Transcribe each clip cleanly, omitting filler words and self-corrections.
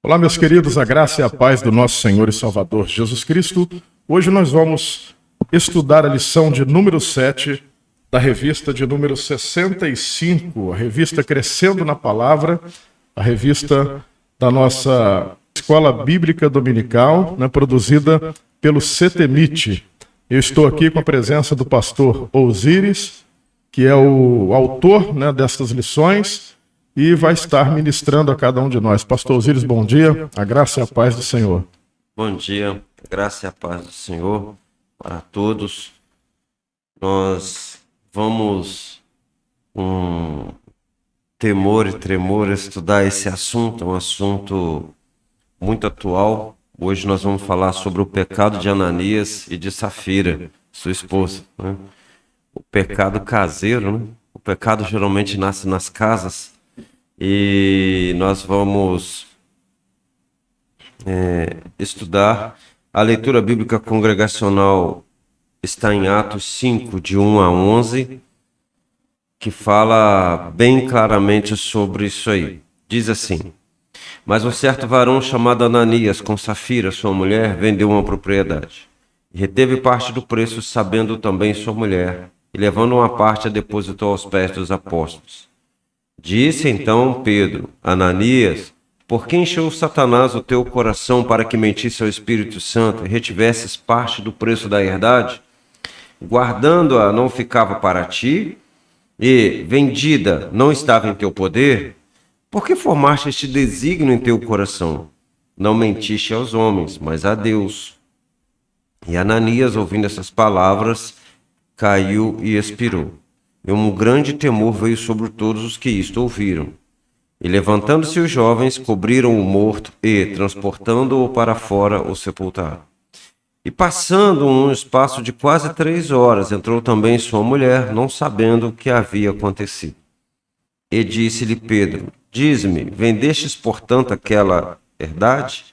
Olá, meus queridos, a graça e a paz do nosso Senhor e Salvador Jesus Cristo. Hoje nós vamos estudar a lição de número 7 da revista de número 65, a revista Crescendo na Palavra, a revista da nossa Escola Bíblica Dominical, produzida pelo CETEMIT. Eu estou aqui com a presença do pastor Osíris, que é o autor destas lições, e vai estar ministrando a cada um de nós. Pastor Osíris, bom dia, a graça e a paz do Senhor. Bom dia, a graça e a paz do Senhor para todos. Nós vamos com temor e tremor estudar esse assunto, um assunto muito atual. Hoje nós vamos falar sobre o pecado de Ananias e de Safira, sua esposa, O pecado caseiro, O pecado geralmente nasce nas casas. E nós vamos estudar. A leitura bíblica congregacional está em Atos 5, de 1 a 11, que fala bem claramente sobre isso aí. Diz assim: Mas um certo varão chamado Ananias, com Safira, sua mulher, vendeu uma propriedade. E reteve parte do preço, sabendo também sua mulher, e levando uma parte a depositou aos pés dos apóstolos. Disse então Pedro: Ananias, por que encheu Satanás o teu coração para que mentisse ao Espírito Santo e retivesses parte do preço da herdade? Guardando-a não ficava para ti, e vendida não estava em teu poder? Por que formaste este desígnio em teu coração? Não mentiste aos homens, mas a Deus. E Ananias, ouvindo essas palavras, caiu e expirou. E um grande temor veio sobre todos os que isto ouviram. E levantando-se os jovens, cobriram o morto e, transportando-o para fora, o sepultaram. E passando um espaço de quase 3 horas, entrou também sua mulher, não sabendo o que havia acontecido. E disse-lhe Pedro: Diz-me, vendestes, portanto, aquela herdade?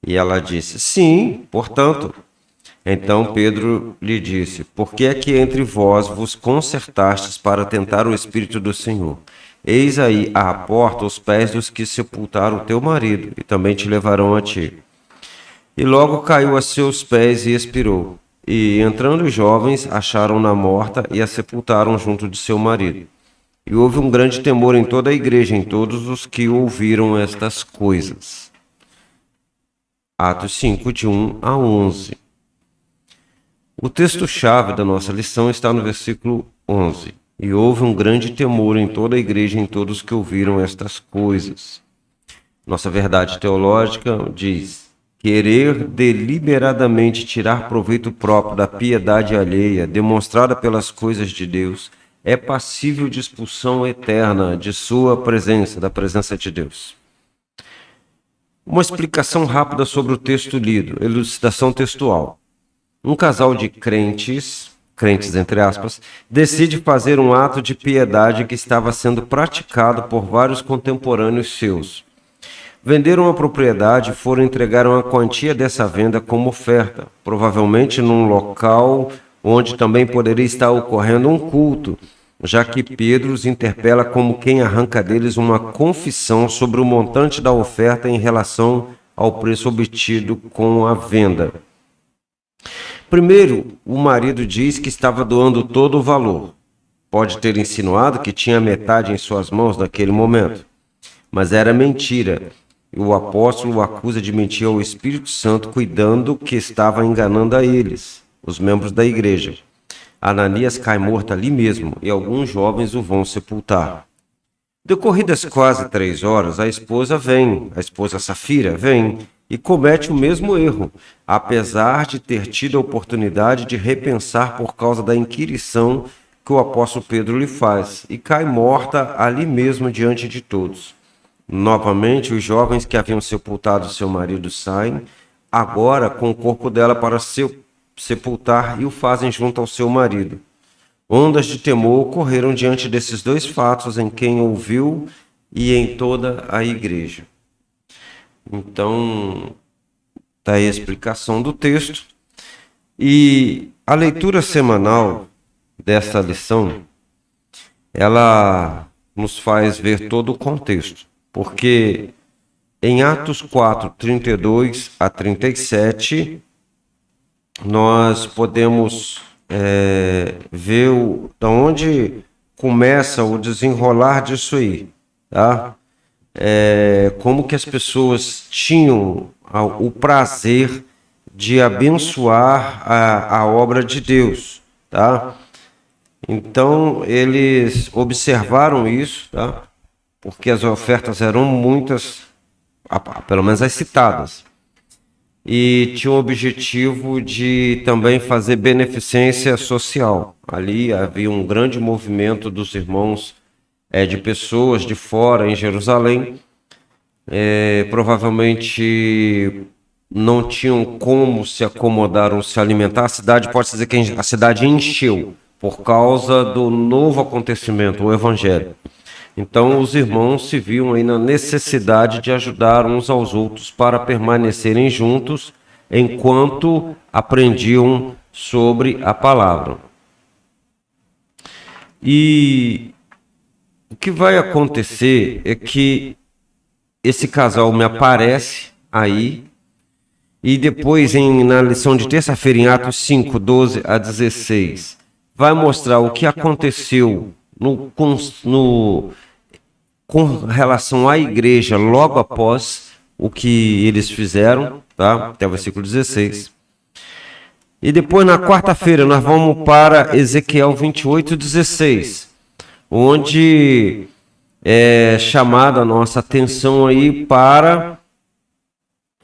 E ela disse: Sim, portanto. Então Pedro lhe disse: Por que é que entre vós vos concertastes para tentar o Espírito do Senhor? Eis aí à porta os pés dos que sepultaram o teu marido, e também te levarão a ti. E logo caiu a seus pés e expirou. E entrando os jovens, acharam-na morta e a sepultaram junto de seu marido. E houve um grande temor em toda a igreja, em todos os que ouviram estas coisas. Atos 5, de 1 a 11. O texto-chave da nossa lição está no versículo 11. E houve um grande temor em toda a igreja, em todos que ouviram estas coisas. Nossa verdade teológica diz: querer deliberadamente tirar proveito próprio da piedade alheia, demonstrada pelas coisas de Deus, é passível de expulsão eterna de sua presença, da presença de Deus. Uma explicação rápida sobre o texto lido, elucidação textual. Um casal de crentes entre aspas, decide fazer um ato de piedade que estava sendo praticado por vários contemporâneos seus. Venderam a propriedade e foram entregar uma quantia dessa venda como oferta, provavelmente num local onde também poderia estar ocorrendo um culto, já que Pedro os interpela como quem arranca deles uma confissão sobre o montante da oferta em relação ao preço obtido com a venda. Primeiro, o marido diz que estava doando todo o valor. Pode ter insinuado que tinha metade em suas mãos naquele momento. Mas era mentira. E o apóstolo o acusa de mentir ao Espírito Santo, cuidando que estava enganando a eles, os membros da igreja. Ananias cai morto ali mesmo e alguns jovens o vão sepultar. Decorridas quase 3 horas, a esposa Safira vem e comete o mesmo erro, apesar de ter tido a oportunidade de repensar por causa da inquirição que o apóstolo Pedro lhe faz, e cai morta ali mesmo diante de todos. Novamente, os jovens que haviam sepultado seu marido saem, agora com o corpo dela para sepultar, e o fazem junto ao seu marido. Ondas de temor ocorreram diante desses 2 fatos em quem ouviu e em toda a igreja. Então, está aí a explicação do texto. E a leitura semanal dessa lição, ela nos faz ver todo o contexto. Porque em Atos 4, 32 a 37, nós podemos ver de onde começa o desenrolar disso aí, tá? Como que as pessoas tinham o prazer de abençoar a obra de Deus, tá? Então, eles observaram isso, tá? Porque as ofertas eram muitas, pelo menos as citadas, e tinha o objetivo de também fazer beneficência social. Ali havia um grande movimento dos irmãos, de pessoas de fora em Jerusalém, provavelmente não tinham como se acomodar ou se alimentar. A cidade, pode-se dizer que a cidade encheu por causa do novo acontecimento, o Evangelho. Então, os irmãos se viam aí na necessidade de ajudar uns aos outros para permanecerem juntos enquanto aprendiam sobre a palavra. E o que vai acontecer é que esse casal me aparece aí, e depois na lição de terça-feira, em Atos 5, 12 a 16, vai mostrar o que aconteceu com relação à igreja logo após o que eles fizeram, tá? Até o versículo 16. E depois, na quarta-feira, nós vamos para Ezequiel 28, 16, onde é chamada a nossa atenção aí para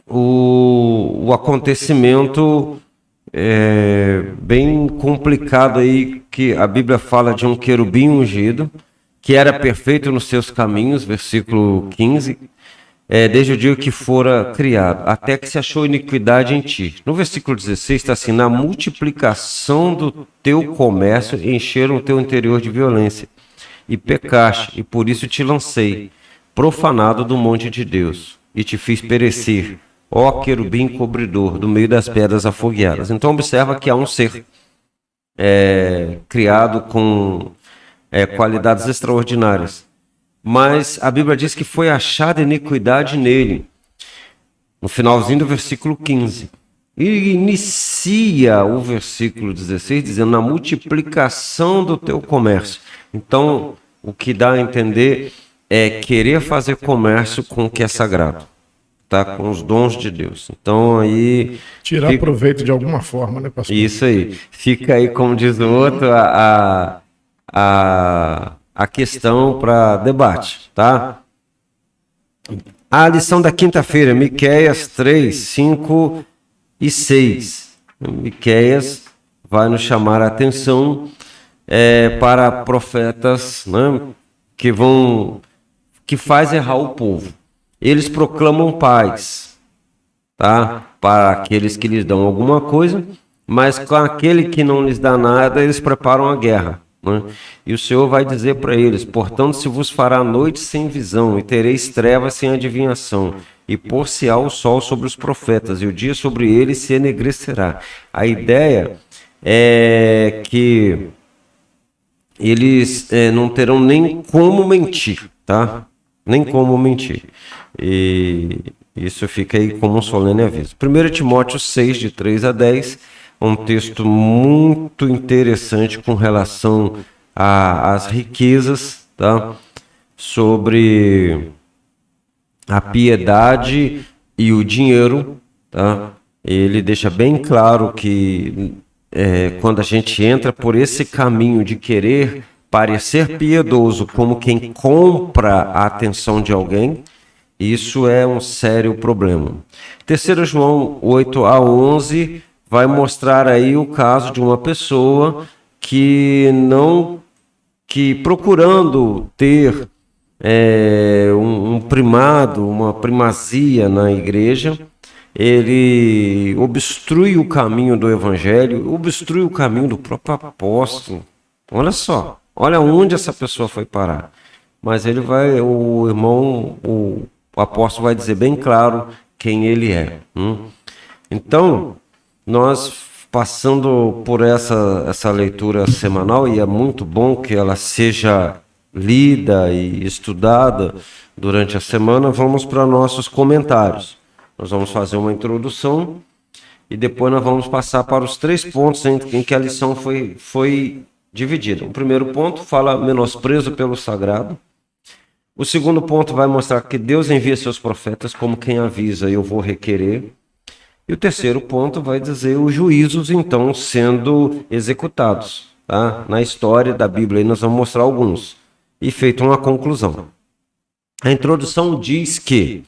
o acontecimento bem complicado aí, que a Bíblia fala de um querubim ungido, que era perfeito nos seus caminhos, versículo 15, desde o dia que fora criado, até que se achou iniquidade em ti. No versículo 16 está assim: na multiplicação do teu comércio encheram o teu interior de violência, e pecaste, e por isso te lancei, profanado do monte de Deus, e te fiz perecer, ó querubim cobridor, do meio das pedras afogueadas. Então observa que há um ser criado com qualidades extraordinárias, mas a Bíblia diz que foi achada iniquidade nele, no finalzinho do versículo 15. E inicia o versículo 16 dizendo: na multiplicação do teu comércio. Então, o que dá a entender é querer fazer comércio com o que é sagrado, tá? Com os dons de Deus. Então, aí... Tirar proveito de alguma forma, né, pastor? Isso aí. Fica aí, como diz o outro, a questão para debate, tá? A lição da quinta-feira, Miqueias 3, 5 e 6. Miqueias vai nos chamar a atenção para profetas, né, que faz errar o povo. Eles proclamam paz, tá? Para aqueles que lhes dão alguma coisa, mas com aquele que não lhes dá nada, eles preparam a guerra, né? E o Senhor vai dizer para eles: portanto, se vos fará noite sem visão, e tereis trevas sem adivinhação, e pôr-se-á o sol sobre os profetas, e o dia sobre eles se enegrecerá. A ideia é que eles não terão nem como mentir, tá? Nem como mentir. E isso fica aí como um solene aviso. 1 Timóteo 6, de 3 a 10, um texto muito interessante com relação às riquezas, tá? Sobre a piedade e o dinheiro, tá? Ele deixa bem claro que quando a gente entra por esse caminho de querer parecer piedoso como quem compra a atenção de alguém, isso é um sério problema. 3 João 8 a 11 vai mostrar aí o caso de uma pessoa que procurando ter um primado, uma primazia na igreja, ele obstrui o caminho do evangelho, obstrui o caminho do próprio apóstolo. Olha só, olha onde essa pessoa foi parar. Mas o apóstolo vai dizer bem claro quem ele é. Então, nós passando por essa leitura semanal, e é muito bom que ela seja lida e estudada durante a semana, vamos para nossos comentários. Nós vamos fazer uma introdução e depois nós vamos passar para os 3 pontos em que a lição foi dividida. O primeiro ponto fala menosprezo pelo sagrado. O segundo ponto vai mostrar que Deus envia seus profetas como quem avisa, eu vou requerer. E o terceiro ponto vai dizer os juízos, então, sendo executados. Tá? Na história da Bíblia, aí nós vamos mostrar alguns. E feita uma conclusão. A introdução diz que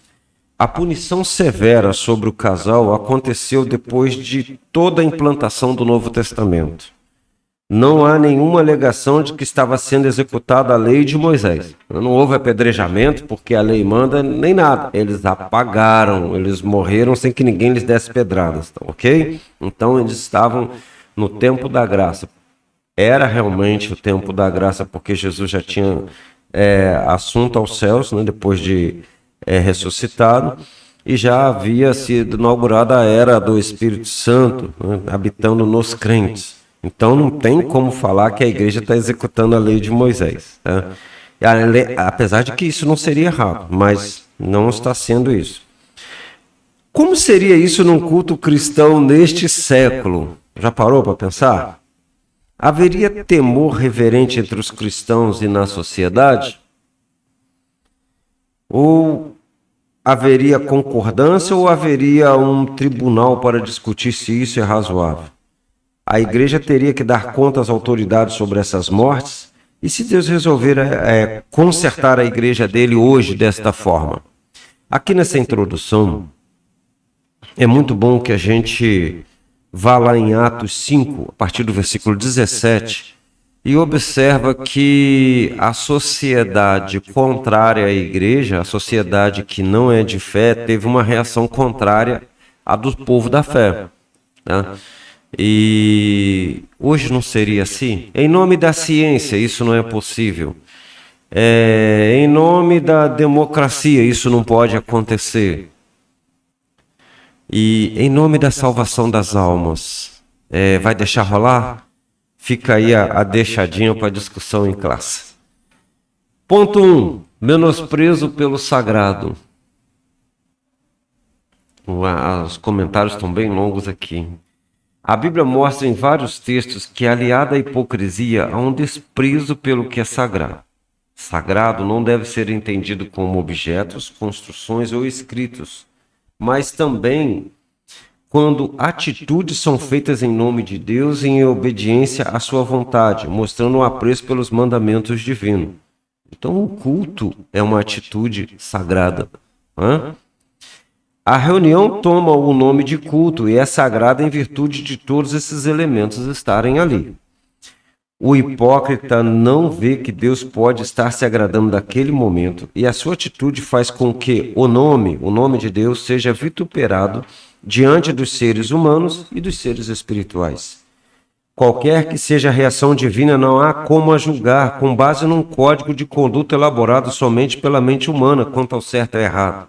a punição severa sobre o casal aconteceu depois de toda a implantação do Novo Testamento. Não há nenhuma alegação de que estava sendo executada a lei de Moisés. Não houve apedrejamento, porque a lei manda, nem nada. Eles apagaram, eles morreram sem que ninguém lhes desse pedradas, tá, ok? Então eles estavam no tempo da graça. Era realmente o tempo da graça, porque Jesus já tinha assunto aos céus, né, depois de ressuscitado, e já havia sido inaugurada a era do Espírito Santo, né, habitando nos crentes. Então não tem como falar que a igreja está executando a lei de Moisés. Tá? Apesar de que isso não seria errado, mas não está sendo isso. Como seria isso num culto cristão neste século? Já parou para pensar? Haveria temor reverente entre os cristãos e na sociedade? Ou haveria concordância ou haveria um tribunal para discutir se isso é razoável? A igreja teria que dar conta às autoridades sobre essas mortes? E se Deus resolver consertar a igreja dele hoje desta forma? Aqui nessa introdução, é muito bom que a gente vá lá em Atos 5, a partir do versículo 17, e observa que a sociedade contrária à igreja, a sociedade que não é de fé, teve uma reação contrária à do povo da fé. Né? E hoje não seria assim? Em nome da ciência, isso não é possível. Em nome da democracia, isso não pode acontecer. E em nome da salvação das almas, vai deixar rolar? Fica aí a deixadinha para discussão em classe. Ponto 1. Menosprezo pelo sagrado. Os comentários estão bem longos aqui. A Bíblia mostra em vários textos que, aliada à hipocrisia, há um desprezo pelo que é sagrado. Sagrado não deve ser entendido como objetos, construções ou escritos, mas também quando atitudes são feitas em nome de Deus e em obediência à sua vontade, mostrando um apreço pelos mandamentos divinos. Então o culto é uma atitude sagrada. A reunião toma o nome de culto e é sagrada em virtude de todos esses elementos estarem ali. O hipócrita não vê que Deus pode estar se agradando daquele momento e a sua atitude faz com que o nome de Deus, seja vituperado diante dos seres humanos e dos seres espirituais. Qualquer que seja a reação divina, não há como a julgar com base num código de conduta elaborado somente pela mente humana quanto ao certo e errado.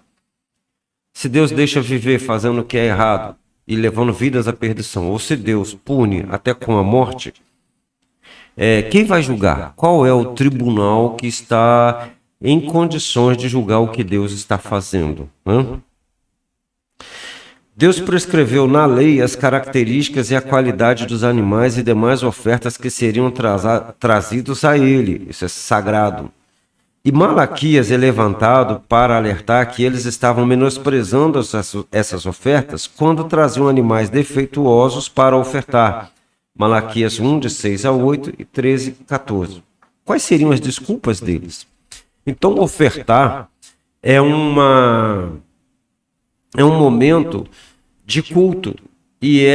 Se Deus deixa viver fazendo o que é errado e levando vidas à perdição, ou se Deus pune até com a morte, quem vai julgar? Qual é o tribunal que está em condições de julgar o que Deus está fazendo? Deus prescreveu na lei as características e a qualidade dos animais e demais ofertas que seriam trazidos a ele. Isso é sagrado. E Malaquias é levantado para alertar que eles estavam menosprezando essas ofertas quando traziam animais defeituosos para ofertar. Malaquias 1, de 6 a 8 e 13, 14. Quais seriam as desculpas deles? Então, ofertar é um momento de culto. E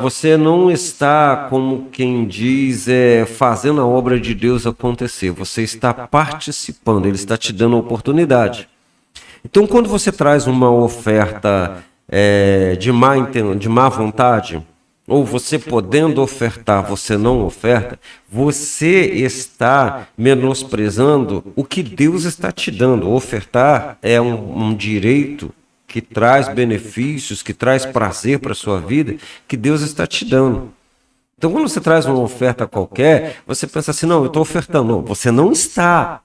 você não está, como quem diz, fazendo a obra de Deus acontecer. Você está participando, Ele está te dando a oportunidade. Então, quando você traz uma oferta de má vontade, ou você podendo ofertar, você não oferta, você está menosprezando o que Deus está te dando. Ofertar é um direito que traz benefícios, que traz prazer para a sua vida, que Deus está te dando. Então, quando você traz uma oferta qualquer, você pensa assim, não, eu estou ofertando. Não, você não está.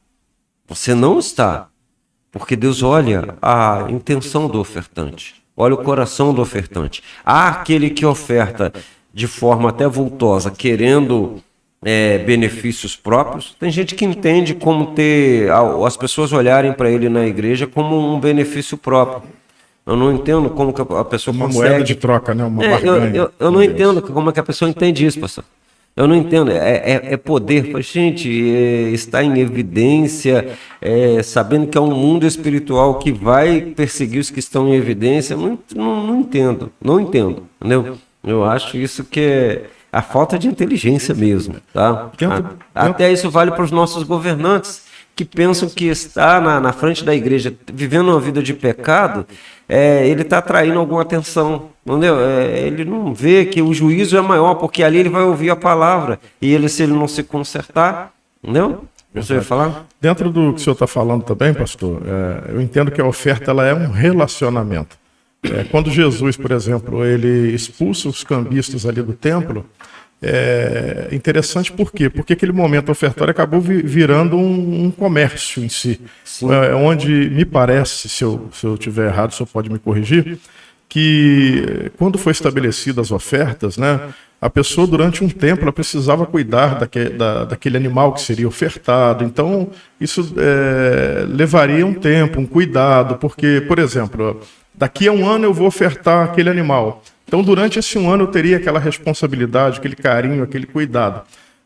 Você não está. Porque Deus olha a intenção do ofertante. Olha o coração do ofertante. Há aquele que oferta de forma até vultosa, querendo benefícios próprios. Tem gente que entende como ter as pessoas olharem para ele na igreja como um benefício próprio. Eu não entendo como que a pessoa uma consegue... moeda de troca, né? Uma barganha. Eu não entendo como é que a pessoa entende isso, pastor. Eu não entendo. É poder. Gente, está em evidência, sabendo que é um mundo espiritual que vai perseguir os que estão em evidência. Não entendo. Não entendo. Entendeu? Eu acho isso que é a falta de inteligência mesmo. Tá? Até isso vale para os nossos governantes, que pensam que está na frente da igreja, vivendo uma vida de pecado, ele está atraindo alguma atenção, entendeu? Ele não vê que o juízo é maior, porque ali ele vai ouvir a palavra, e se ele não se consertar, entendeu? Você vai falar? Dentro do que o senhor está falando também, pastor, eu entendo que a oferta ela é um relacionamento. Quando Jesus, por exemplo, ele expulsa os cambistas ali do templo, é interessante por quê? Porque aquele momento ofertório acabou virando um comércio em si. Onde me parece, se eu estiver errado, o senhor pode me corrigir, que quando foi estabelecidas as ofertas, né, a pessoa durante um tempo ela precisava cuidar daquele animal que seria ofertado. Então isso levaria um tempo, um cuidado, porque, por exemplo, daqui a um ano eu vou ofertar aquele animal. Então, durante esse um ano, eu teria aquela responsabilidade, aquele carinho, aquele cuidado.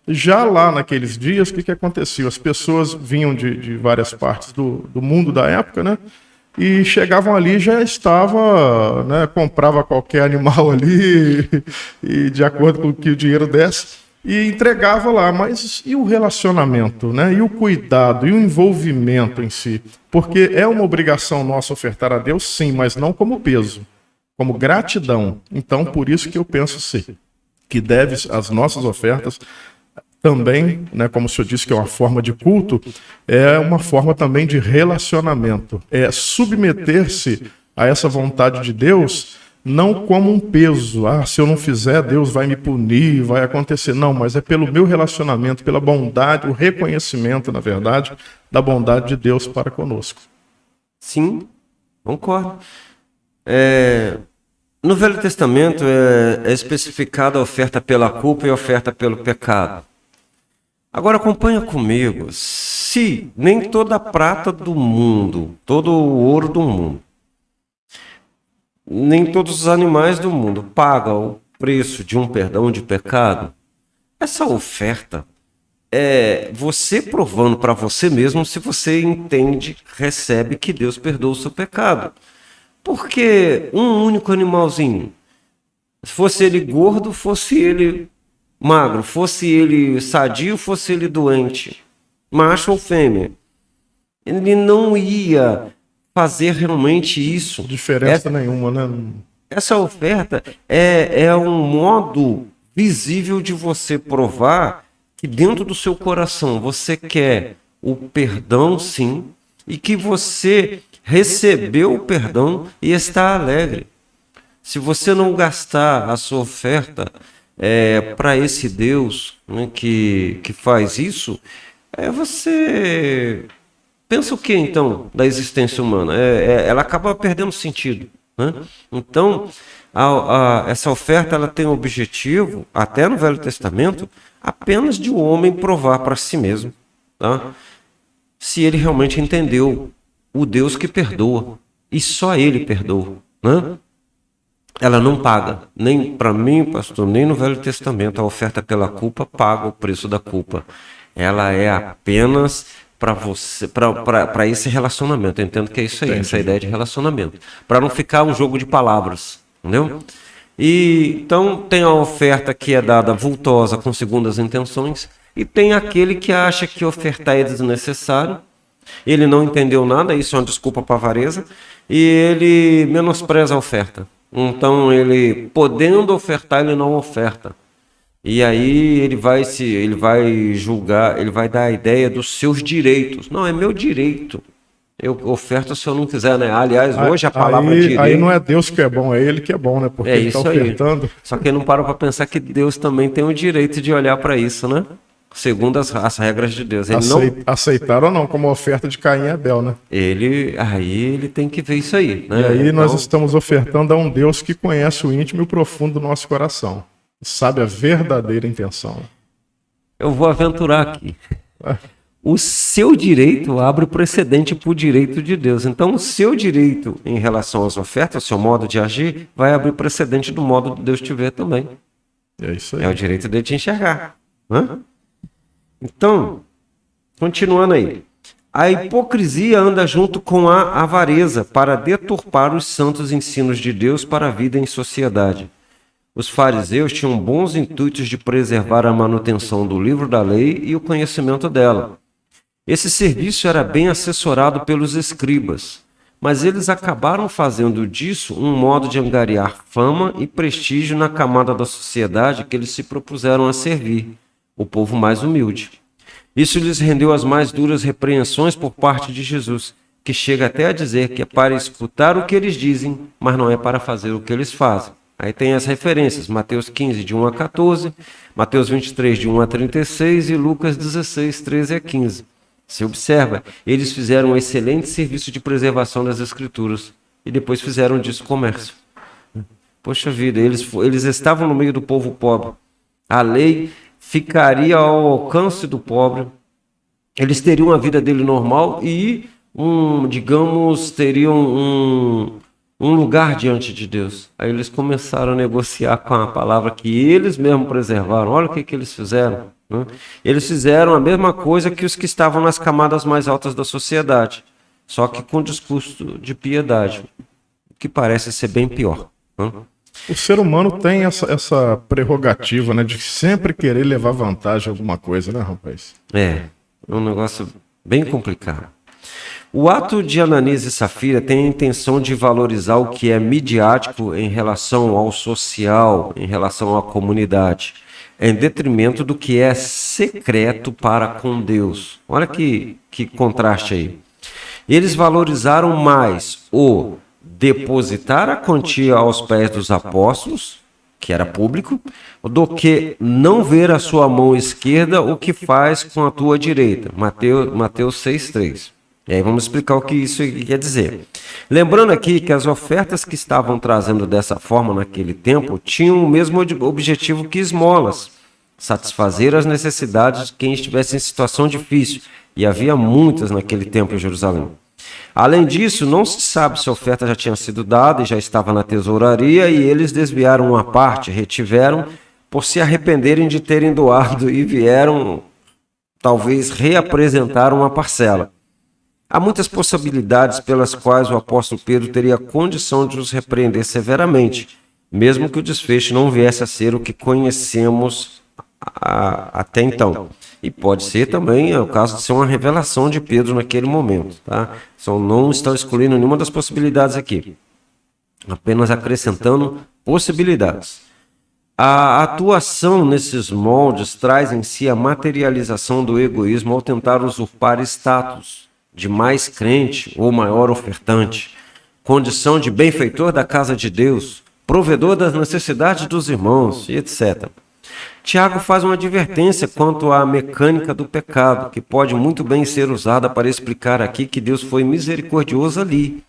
Já lá naqueles dias, o que acontecia? As pessoas vinham de várias partes do mundo da época, né? E chegavam ali, já estava, né? Comprava qualquer animal ali, e de acordo com o que o dinheiro desse, e entregava lá. Mas e o relacionamento, né? E o cuidado, e o envolvimento em si? Porque é uma obrigação nossa ofertar a Deus, sim, mas não como peso. Como gratidão. Então, por isso que eu penso assim, que as nossas ofertas também, né, como o senhor disse que é uma forma de culto, é uma forma também de relacionamento. É submeter-se a essa vontade de Deus, não como um peso. Se eu não fizer, Deus vai me punir, vai acontecer. Não, mas é pelo meu relacionamento, pela bondade, o reconhecimento, na verdade, da bondade de Deus para conosco. Sim, concordo. No Velho Testamento é especificada a oferta pela culpa e a oferta pelo pecado. Agora acompanha comigo. Se nem toda a prata do mundo, todo o ouro do mundo, nem todos os animais do mundo pagam o preço de um perdão de pecado, essa oferta é você provando para você mesmo se você entende, recebe que Deus perdoa o seu pecado. Porque um único animalzinho, fosse ele gordo, fosse ele magro, fosse ele sadio, fosse ele doente, macho ou fêmea, ele não ia fazer realmente isso. Diferença nenhuma, né? Essa oferta é um modo visível de você provar que dentro do seu coração você quer o perdão, sim, e que você recebeu o perdão e está alegre. Se você não gastar a sua oferta para esse Deus, né, que faz isso, você pensa o que então da existência humana? Ela acaba perdendo sentido, né? Então, essa oferta ela tem o objetivo, até no Velho Testamento, apenas de o homem provar para si mesmo, tá? Se ele realmente entendeu o Deus que perdoa, e só ele perdoa, né? Ela não paga, nem para mim, pastor, nem no Velho Testamento a oferta pela culpa paga o preço da culpa. Ela é apenas para você, para esse relacionamento. Eu entendo que é isso aí, essa ideia de relacionamento, para não ficar um jogo de palavras, entendeu? E então tem a oferta que é dada vultosa com segundas intenções, e tem aquele que acha que ofertar é desnecessário. Ele não entendeu nada, isso é uma desculpa para a avareza, e ele menospreza a oferta. Então, ele, podendo ofertar, ele não oferta. E aí ele vai julgar, ele vai dar a ideia dos seus direitos. Não, é meu direito. Eu oferto se eu não quiser, né? Aliás, hoje a palavra direito... Aí não é Deus que é bom, é Ele que é bom, né? Porque Ele está ofertando. Só que não parou para pensar que Deus também tem o direito de olhar para isso, né? Segundo as regras de Deus. Aceitaram ou não, como oferta de Caim e Abel, né? Ele tem que ver isso aí, né? E aí nós estamos ofertando a um Deus que conhece o íntimo e o profundo do nosso coração. Sabe a verdadeira intenção. Eu vou aventurar aqui. O seu direito abre precedente para o direito de Deus. Então, o seu direito em relação às ofertas, o seu modo de agir, vai abrir precedente do modo de Deus te ver também. É isso aí. É o direito de te enxergar. Então, continuando aí. A hipocrisia anda junto com a avareza para deturpar os santos ensinos de Deus para a vida em sociedade. Os fariseus tinham bons intuitos de preservar a manutenção do livro da lei e o conhecimento dela. Esse serviço era bem assessorado pelos escribas, mas eles acabaram fazendo disso um modo de angariar fama e prestígio na camada da sociedade que eles se propuseram a servir, o povo mais humilde. Isso lhes rendeu as mais duras repreensões por parte de Jesus, que chega até a dizer que é para escutar o que eles dizem, mas não é para fazer o que eles fazem. Aí tem as referências, Mateus 15, de 1 a 14, Mateus 23, de 1 a 36 e Lucas 16, 13 a 15. Você observa, eles fizeram um excelente serviço de preservação das Escrituras e depois fizeram disso comércio. Poxa vida, eles estavam no meio do povo pobre. A lei ficaria ao alcance do pobre. Eles teriam a vida dele normal e, teriam um lugar diante de Deus. Aí eles começaram a negociar com a palavra que eles mesmos preservaram. Olha o que eles fizeram. Eles fizeram a mesma coisa que os que estavam nas camadas mais altas da sociedade, só que com discurso de piedade, que parece ser bem pior. O ser humano tem essa prerrogativa, né, de sempre querer levar vantagem a alguma coisa, né, rapaz? É um negócio bem complicado. O ato de Ananias e Safira tem a intenção de valorizar o que é midiático em relação ao social, em relação à comunidade, em detrimento do que é secreto para com Deus. Olha que contraste aí. Eles valorizaram mais o depositar a quantia aos pés dos apóstolos, que era público, do que não ver a sua mão esquerda o que faz com a tua direita. Mateus 6,3. E aí vamos explicar o que isso quer dizer. Lembrando aqui que as ofertas que estavam trazendo dessa forma naquele tempo tinham o mesmo objetivo que esmolas, satisfazer as necessidades de quem estivesse em situação difícil, e havia muitas naquele tempo em Jerusalém. Além disso, não se sabe se a oferta já tinha sido dada e já estava na tesouraria, e eles desviaram uma parte, retiveram, por se arrependerem de terem doado, e vieram, talvez, reapresentar uma parcela. Há muitas possibilidades pelas quais o apóstolo Pedro teria condição de os repreender severamente, mesmo que o desfecho não viesse a ser o que conhecemos até então. E pode ser também o caso de ser uma revelação de Pedro naquele momento. Tá? Então, não estão excluindo nenhuma das possibilidades aqui, apenas acrescentando possibilidades. A atuação nesses moldes traz em si a materialização do egoísmo ao tentar usurpar status de mais crente ou maior ofertante, condição de benfeitor da casa de Deus, provedor das necessidades dos irmãos, e etc. Tiago faz uma advertência quanto à mecânica do pecado, que pode muito bem ser usada para explicar aqui que Deus foi misericordioso ali.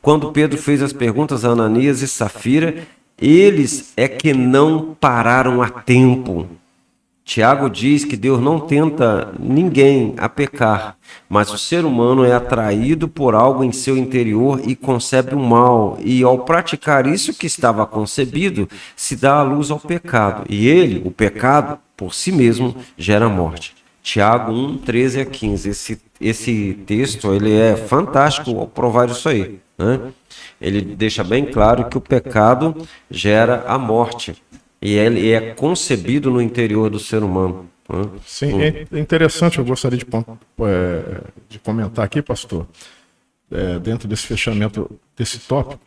Quando Pedro fez as perguntas a Ananias e Safira, eles é que não pararam a tempo. Tiago diz que Deus não tenta ninguém a pecar, mas o ser humano é atraído por algo em seu interior e concebe o mal, e ao praticar isso que estava concebido, se dá à luz ao pecado, e ele, o pecado, por si mesmo, gera morte. Tiago 1, 13 a 15. Esse texto ele é fantástico ao provar isso aí, né? Ele deixa bem claro que o pecado gera a morte. E ele é concebido no interior do ser humano. Sim, é interessante, eu gostaria de comentar aqui, pastor, dentro desse fechamento desse tópico,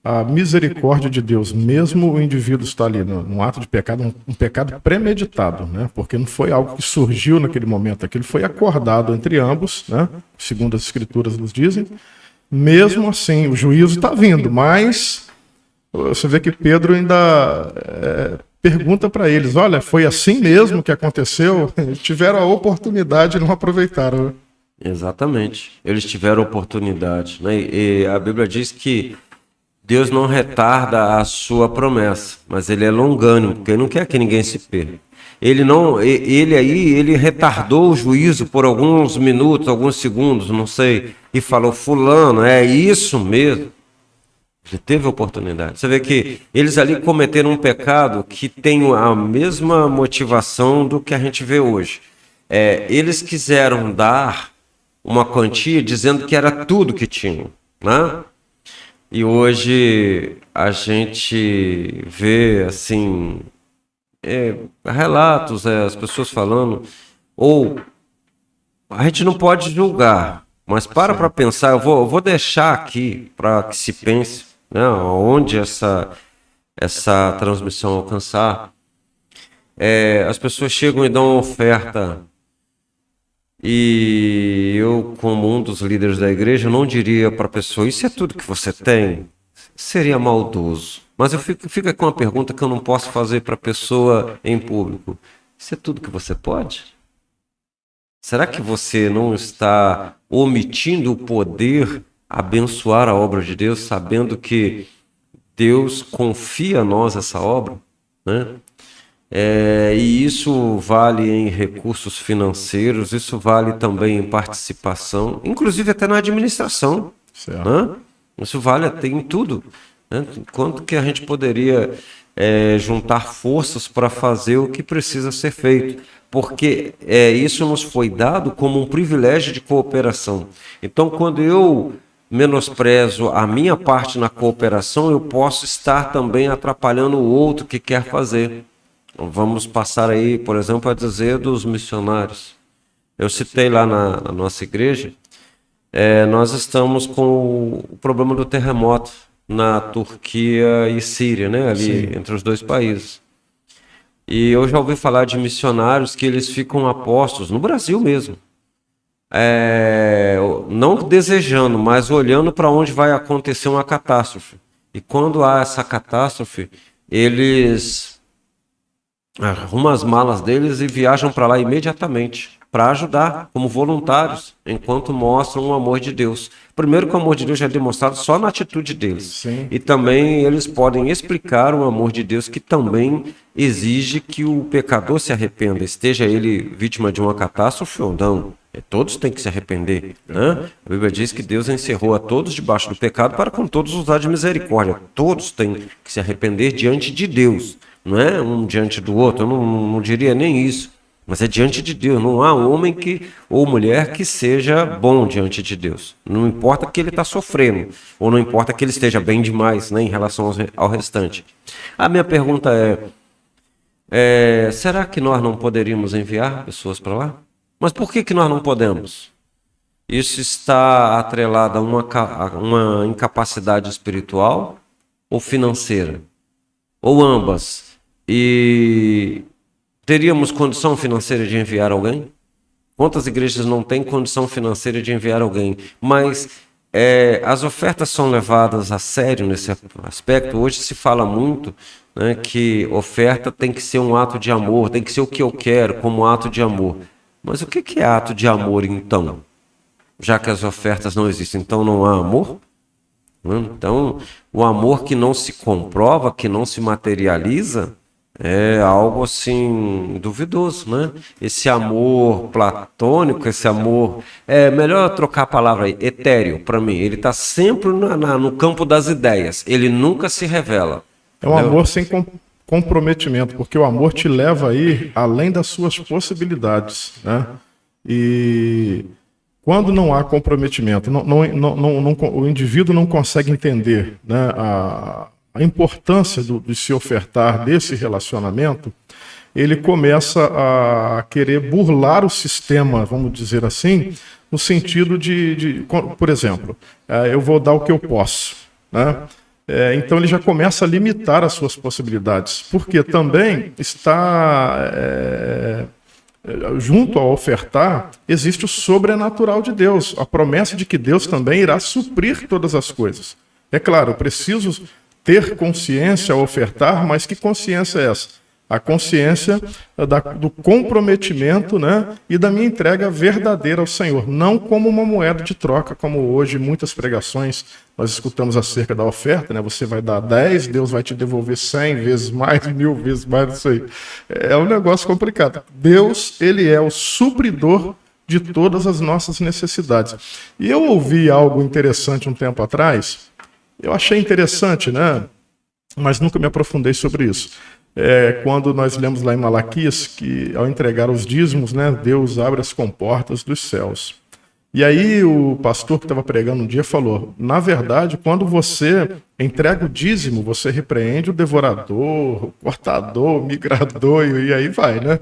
a misericórdia de Deus, mesmo o indivíduo está ali num ato de pecado, um pecado premeditado, né? Porque não foi algo que surgiu naquele momento, aquilo foi acordado entre ambos, né? Segundo as escrituras nos dizem. Mesmo assim, o juízo está vindo, mas você vê que Pedro ainda pergunta para eles, olha, foi assim mesmo que aconteceu? Tiveram a oportunidade e não aproveitaram. Exatamente. Eles tiveram oportunidade, né? E a Bíblia diz que Deus não retarda a sua promessa, mas ele é longânimo, porque ele não quer que ninguém se perca. Ele retardou o juízo por alguns minutos, alguns segundos, não sei, e falou, fulano, é isso mesmo. Ele teve oportunidade. Você vê que eles ali cometeram um pecado que tem a mesma motivação do que a gente vê hoje. Eles quiseram dar uma quantia dizendo que era tudo que tinham, né? E hoje a gente vê, assim, relatos, as pessoas falando, ou a gente não pode julgar, mas para pensar, eu vou deixar aqui para que se pense, né, onde essa transmissão alcançar. As pessoas chegam e dão uma oferta, e eu, como um dos líderes da igreja, não diria para a pessoa, isso é tudo que você tem? Seria maldoso. Mas eu fico com uma pergunta que eu não posso fazer para a pessoa em público. Isso é tudo que você pode? Será que você não está omitindo o poder abençoar a obra de Deus, sabendo que Deus confia a nós essa obra, né? E isso vale em recursos financeiros, isso vale também em participação, inclusive até na administração, né? Isso vale até em tudo, né? Quanto que a gente poderia juntar forças para fazer o que precisa ser feito, porque isso nos foi dado como um privilégio de cooperação. Então, quando eu menosprezo a minha parte na cooperação, eu posso estar também atrapalhando o outro que quer fazer. Vamos passar aí, por exemplo, a dizer dos missionários. Eu citei lá na nossa igreja, nós estamos com o problema do terremoto na Turquia e Síria, né? Ali entre os dois países. E eu já ouvi falar de missionários que eles ficam apostos, no Brasil mesmo, não desejando, mas olhando para onde vai acontecer uma catástrofe. E quando há essa catástrofe, eles arrumam as malas deles e viajam para lá imediatamente para ajudar como voluntários, enquanto mostram o amor de Deus. Primeiro que o amor de Deus já é demonstrado só na atitude deles. Sim. E também eles podem explicar o amor de Deus, que também exige que o pecador se arrependa, esteja ele vítima de uma catástrofe ou não. Todos têm que se arrepender, né? A Bíblia diz que Deus encerrou a todos debaixo do pecado para com todos usar de misericórdia. Todos têm que se arrepender diante de Deus. Não é um diante do outro, eu não diria nem isso, mas é diante de Deus. Não há homem ou mulher que seja bom diante de Deus. Não importa que ele está sofrendo, ou não importa que ele esteja bem demais, né, em relação ao restante. A minha pergunta será que nós não poderíamos enviar pessoas para lá? Mas por que nós não podemos? Isso está atrelado a uma incapacidade espiritual ou financeira? Ou ambas? E teríamos condição financeira de enviar alguém? Quantas igrejas não têm condição financeira de enviar alguém? Mas as ofertas são levadas a sério nesse aspecto. Hoje se fala muito, né, que oferta tem que ser um ato de amor, tem que ser o que eu quero como ato de amor. Mas o que é ato de amor, então? Já que as ofertas não existem, então não há amor? Então, o amor que não se comprova, que não se materializa, é algo assim duvidoso, né? Esse amor platônico, esse amor, melhor trocar a palavra aí, etéreo, para mim, ele está sempre no campo das ideias, ele nunca se revela. É um amor sem comprometimento, porque o amor te leva a ir além das suas possibilidades, né? E quando não há comprometimento, o indivíduo não consegue entender, né, a importância de se ofertar desse relacionamento, ele começa a querer burlar o sistema, vamos dizer assim, no sentido por exemplo, eu vou dar o que eu posso, né? Então ele já começa a limitar as suas possibilidades, porque também está junto ao ofertar, existe o sobrenatural de Deus, a promessa de que Deus também irá suprir todas as coisas. É claro, eu preciso ter consciência ao ofertar, mas que consciência é essa? A consciência do comprometimento, né, e da minha entrega verdadeira ao Senhor, não como uma moeda de troca, como hoje muitas pregações nós escutamos acerca da oferta, né? Você vai dar 10, Deus vai te devolver 100 vezes mais, 1000 vezes mais, isso aí. É um negócio complicado. Deus, ele é o supridor de todas as nossas necessidades. E eu ouvi algo interessante um tempo atrás, eu achei interessante, né? Mas nunca me aprofundei sobre isso. Quando nós lemos lá em Malaquias que ao entregar os dízimos, né, Deus abre as comportas dos céus. E aí o pastor que estava pregando um dia falou, na verdade, quando você entrega o dízimo, você repreende o devorador, o cortador, o migrador, e aí vai, né?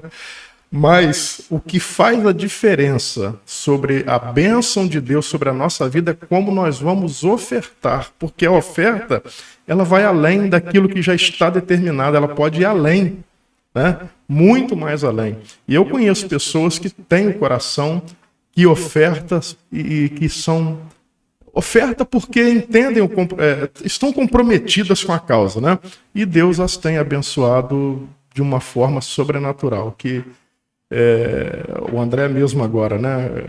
Mas o que faz a diferença sobre a bênção de Deus sobre a nossa vida é como nós vamos ofertar, porque a oferta, ela vai além daquilo que já está determinado, ela pode ir além, né? Muito mais além. E eu conheço pessoas que têm o coração que ofertas e que são oferta porque entendem, estão comprometidas com a causa, né? E Deus as tem abençoado de uma forma sobrenatural, que o André mesmo agora, né?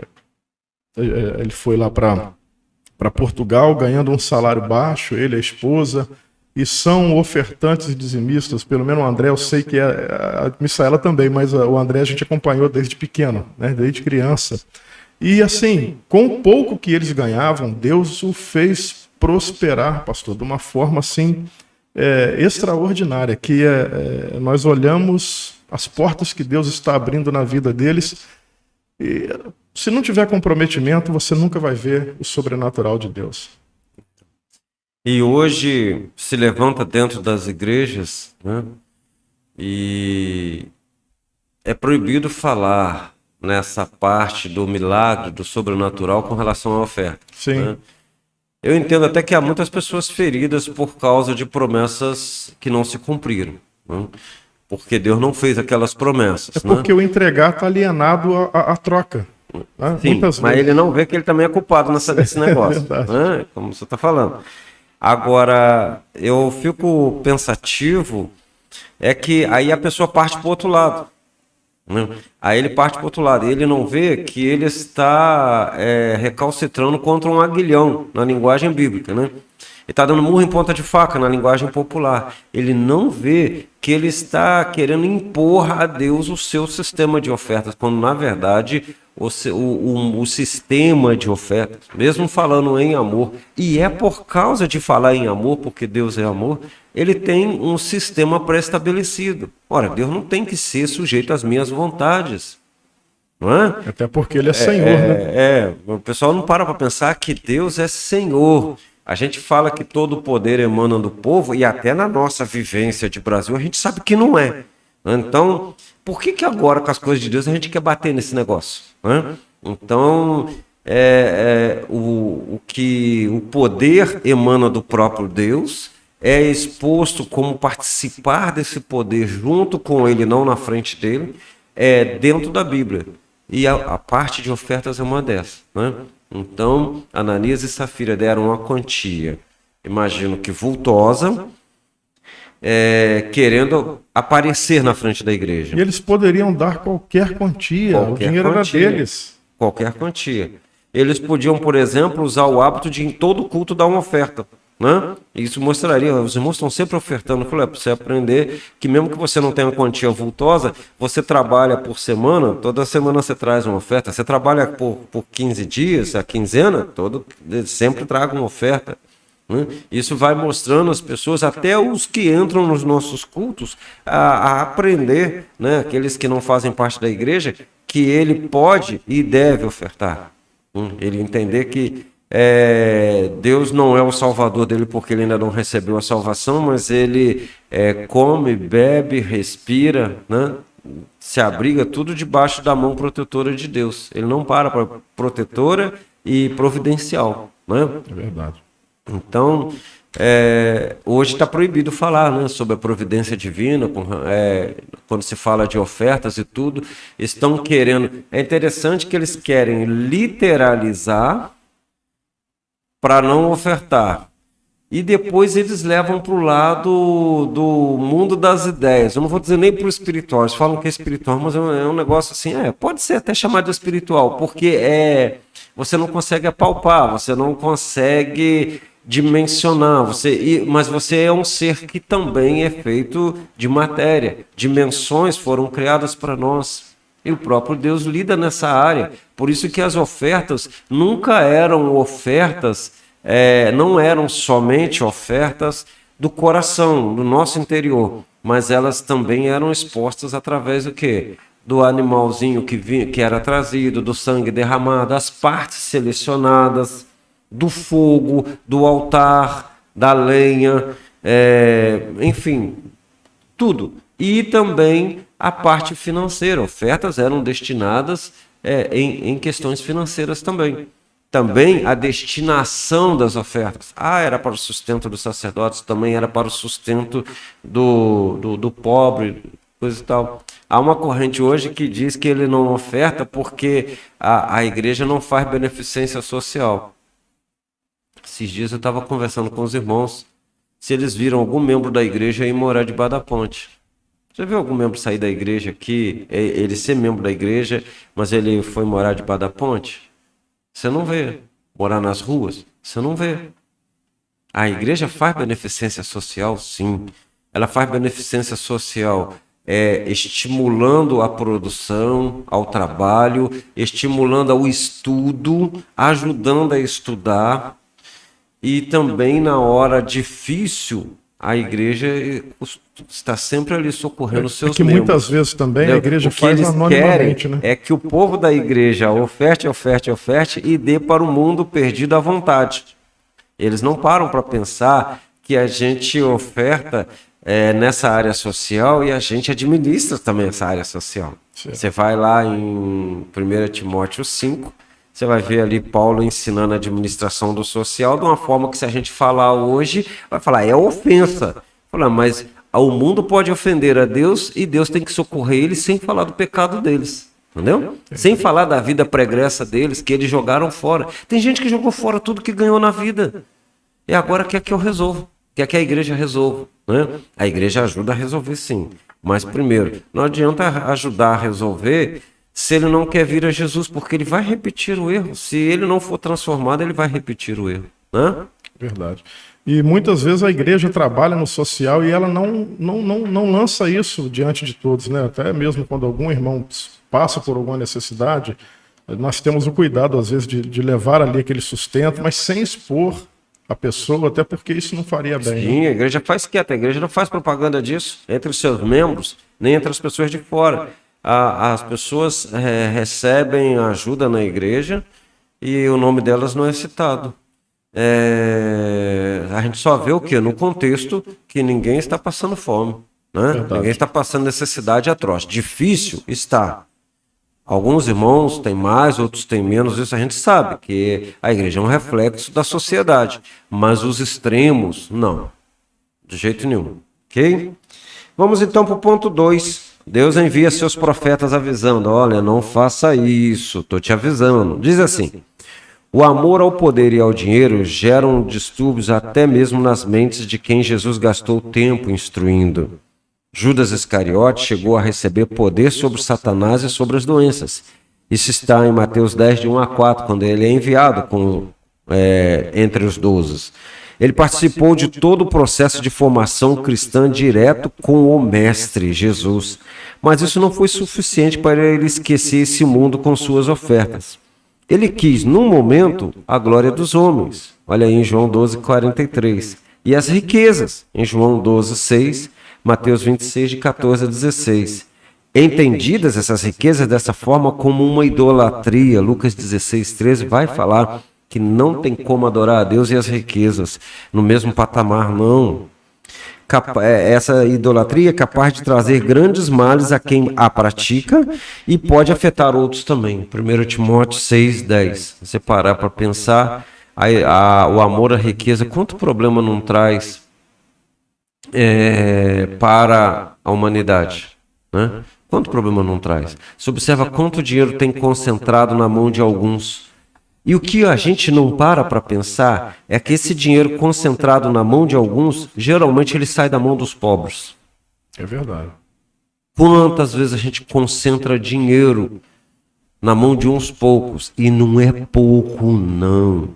Ele foi lá para Portugal ganhando um salário baixo, ele e a esposa, e são ofertantes e dizimistas, pelo menos o André, eu sei que a Misaela também, mas o André a gente acompanhou desde pequeno, né? Desde criança. E assim, com o pouco que eles ganhavam, Deus o fez prosperar, pastor, de uma forma assim extraordinária, que nós olhamos as portas que Deus está abrindo na vida deles, e se não tiver comprometimento, você nunca vai ver o sobrenatural de Deus. E hoje se levanta dentro das igrejas, né? E é proibido falar nessa parte do milagre, do sobrenatural com relação à oferta. Sim. Né? Eu entendo até que há muitas pessoas feridas por causa de promessas que não se cumpriram, né? Porque Deus não fez aquelas promessas. É porque o entregar está alienado à troca. Né? Sim, mas ele não vê que ele também é culpado nesse negócio, né? Como você está falando. Agora, eu fico pensativo, é que aí a pessoa parte para o outro lado. Aí ele parte para o outro lado, e ele não vê que ele está recalcitrando contra um aguilhão na linguagem bíblica, né? Ele está dando murro em ponta de faca na linguagem popular. Ele não vê que ele está querendo impor a Deus o seu sistema de ofertas, quando na verdade o sistema de ofertas, mesmo falando em amor, e é por causa de falar em amor, porque Deus é amor, ele tem um sistema pré-estabelecido. Ora, Deus não tem que ser sujeito às minhas vontades, não é? Até porque ele é Senhor, né? O pessoal não para pensar que Deus é Senhor. A gente fala que todo o poder emana do povo, e até na nossa vivência de Brasil a gente sabe que não é. Então, por que agora com as coisas de Deus a gente quer bater nesse negócio? Né? Então, o poder emana do próprio Deus, é exposto como participar desse poder junto com ele, não na frente dele, dentro da Bíblia. E a parte de ofertas é uma dessas, né? Então, Ananias e Safira deram uma quantia, imagino que vultosa, querendo aparecer na frente da igreja. E eles poderiam dar qualquer quantia, o dinheiro era deles. Qualquer quantia. Eles podiam, por exemplo, usar o hábito de em todo culto dar uma oferta, né? Isso mostraria, os irmãos estão sempre ofertando. Eu falei, para você aprender que mesmo que você não tenha uma quantia vultosa, você trabalha por semana, toda semana você traz uma oferta. Você trabalha por 15 dias, a quinzena, sempre traga uma oferta, né? Isso vai mostrando as pessoas, até os que entram nos nossos cultos, a aprender, né? Aqueles que não fazem parte da igreja, que ele pode e deve ofertar. Ele entender que Deus não é o salvador dele porque ele ainda não recebeu a salvação, mas ele come, bebe, respira, né? Se abriga tudo debaixo da mão protetora de Deus. Ele não para protetora e providencial, né? É verdade. Então, hoje está proibido falar, né, sobre a providência divina, quando se fala de ofertas e tudo, estão querendo... É interessante que eles querem literalizar para não ofertar. E depois eles levam para o lado do mundo das ideias. Eu não vou dizer nem para o espiritual, eles falam que é espiritual, mas é um negócio assim, pode ser até chamado de espiritual, porque você não consegue apalpar, você não consegue dimensionar, mas você é um ser que também é feito de matéria. Dimensões foram criadas para nós. E o próprio Deus lida nessa área. Por isso que as ofertas nunca eram ofertas... não eram somente ofertas do coração, do nosso interior, mas elas também eram expostas através do quê? Do animalzinho que era trazido, do sangue derramado, as partes selecionadas, do fogo, do altar, da lenha, enfim, tudo. E também a parte financeira, ofertas eram destinadas em questões financeiras também. Também a destinação das ofertas. Era para o sustento dos sacerdotes, também era para o sustento do pobre, coisa e tal. Há uma corrente hoje que diz que ele não oferta porque a igreja não faz beneficência social. Esses dias eu estava conversando com os irmãos se eles viram algum membro da igreja ir morar debaixo da ponte. Você viu algum membro sair da igreja aqui, ele ser membro da igreja, mas ele foi morar debaixo da ponte? Você não vê. Morar nas ruas? Você não vê. A igreja faz beneficência social, sim. Ela faz beneficência social estimulando a produção, ao trabalho, estimulando ao estudo, ajudando a estudar. E também na hora difícil, a igreja está sempre ali socorrendo os seus membros. Muitas vezes também a igreja faz anonimamente, né? É que o povo da igreja oferte e dê para o mundo perdido à vontade. Eles não param para pensar que a gente oferta nessa área social e a gente administra também essa área social. Certo. Você vai lá em 1 Timóteo 5, você vai ver ali Paulo ensinando a administração do social de uma forma que, se a gente falar hoje, vai falar, é ofensa. Mas o mundo pode ofender a Deus e Deus tem que socorrer eles sem falar do pecado deles. Entendeu? Sem falar da vida pregressa deles, que eles jogaram fora. Tem gente que jogou fora tudo que ganhou na vida. E agora quer que eu resolva. Quer que a igreja resolva. Né? A igreja ajuda a resolver, sim. Mas, primeiro, não adianta ajudar a resolver se ele não quer vir a Jesus, porque ele vai repetir o erro. Se ele não for transformado, ele vai repetir o erro. Né? Verdade. E muitas vezes a igreja trabalha no social e ela não lança isso diante de todos, né? Até mesmo quando algum irmão passa por alguma necessidade, nós temos o cuidado, às vezes, de levar ali aquele sustento, mas sem expor a pessoa, até porque isso não faria bem. Sim, a igreja faz quieta, a igreja não faz propaganda disso entre os seus membros, nem entre as pessoas de fora. As pessoas recebem ajuda na igreja e o nome delas não é citado. A gente só vê o quê? No contexto que ninguém está passando fome, né? Ninguém está passando necessidade atroz. Difícil está. Alguns irmãos têm mais, outros têm menos, isso a gente sabe, que a igreja é um reflexo da sociedade. Mas os extremos, não. De jeito nenhum. Ok? Vamos então para o ponto 2. Deus envia seus profetas avisando, olha, não faça isso, estou te avisando. Diz assim, o amor ao poder e ao dinheiro geram distúrbios até mesmo nas mentes de quem Jesus gastou tempo instruindo. Judas Iscariote chegou a receber poder sobre Satanás e sobre as doenças. Isso está em Mateus 10, de 1 a 4, quando ele é enviado entre os 12. Ele participou de todo o processo de formação cristã direto com o Mestre, Jesus. Mas isso não foi suficiente para ele esquecer esse mundo com suas ofertas. Ele quis, num momento, a glória dos homens. Olha aí em João 12, 43. E as riquezas, em João 12, 6, Mateus 26, de 14 a 16. Entendidas essas riquezas dessa forma como uma idolatria, Lucas 16, 13 vai falar que não tem como adorar a Deus e as riquezas no mesmo patamar, não. Essa idolatria é capaz de trazer grandes males a quem a pratica e pode afetar outros também. 1 Timóteo 6, 10. Você parar para pensar, o amor à riqueza, quanto problema não traz para a humanidade, né? Quanto problema não traz? Você observa quanto dinheiro tem concentrado na mão de alguns. E o que a gente não para pensar é que esse dinheiro concentrado na mão de alguns, geralmente ele sai da mão dos pobres. É verdade. Quantas vezes a gente concentra dinheiro na mão de uns poucos? E não é pouco, não.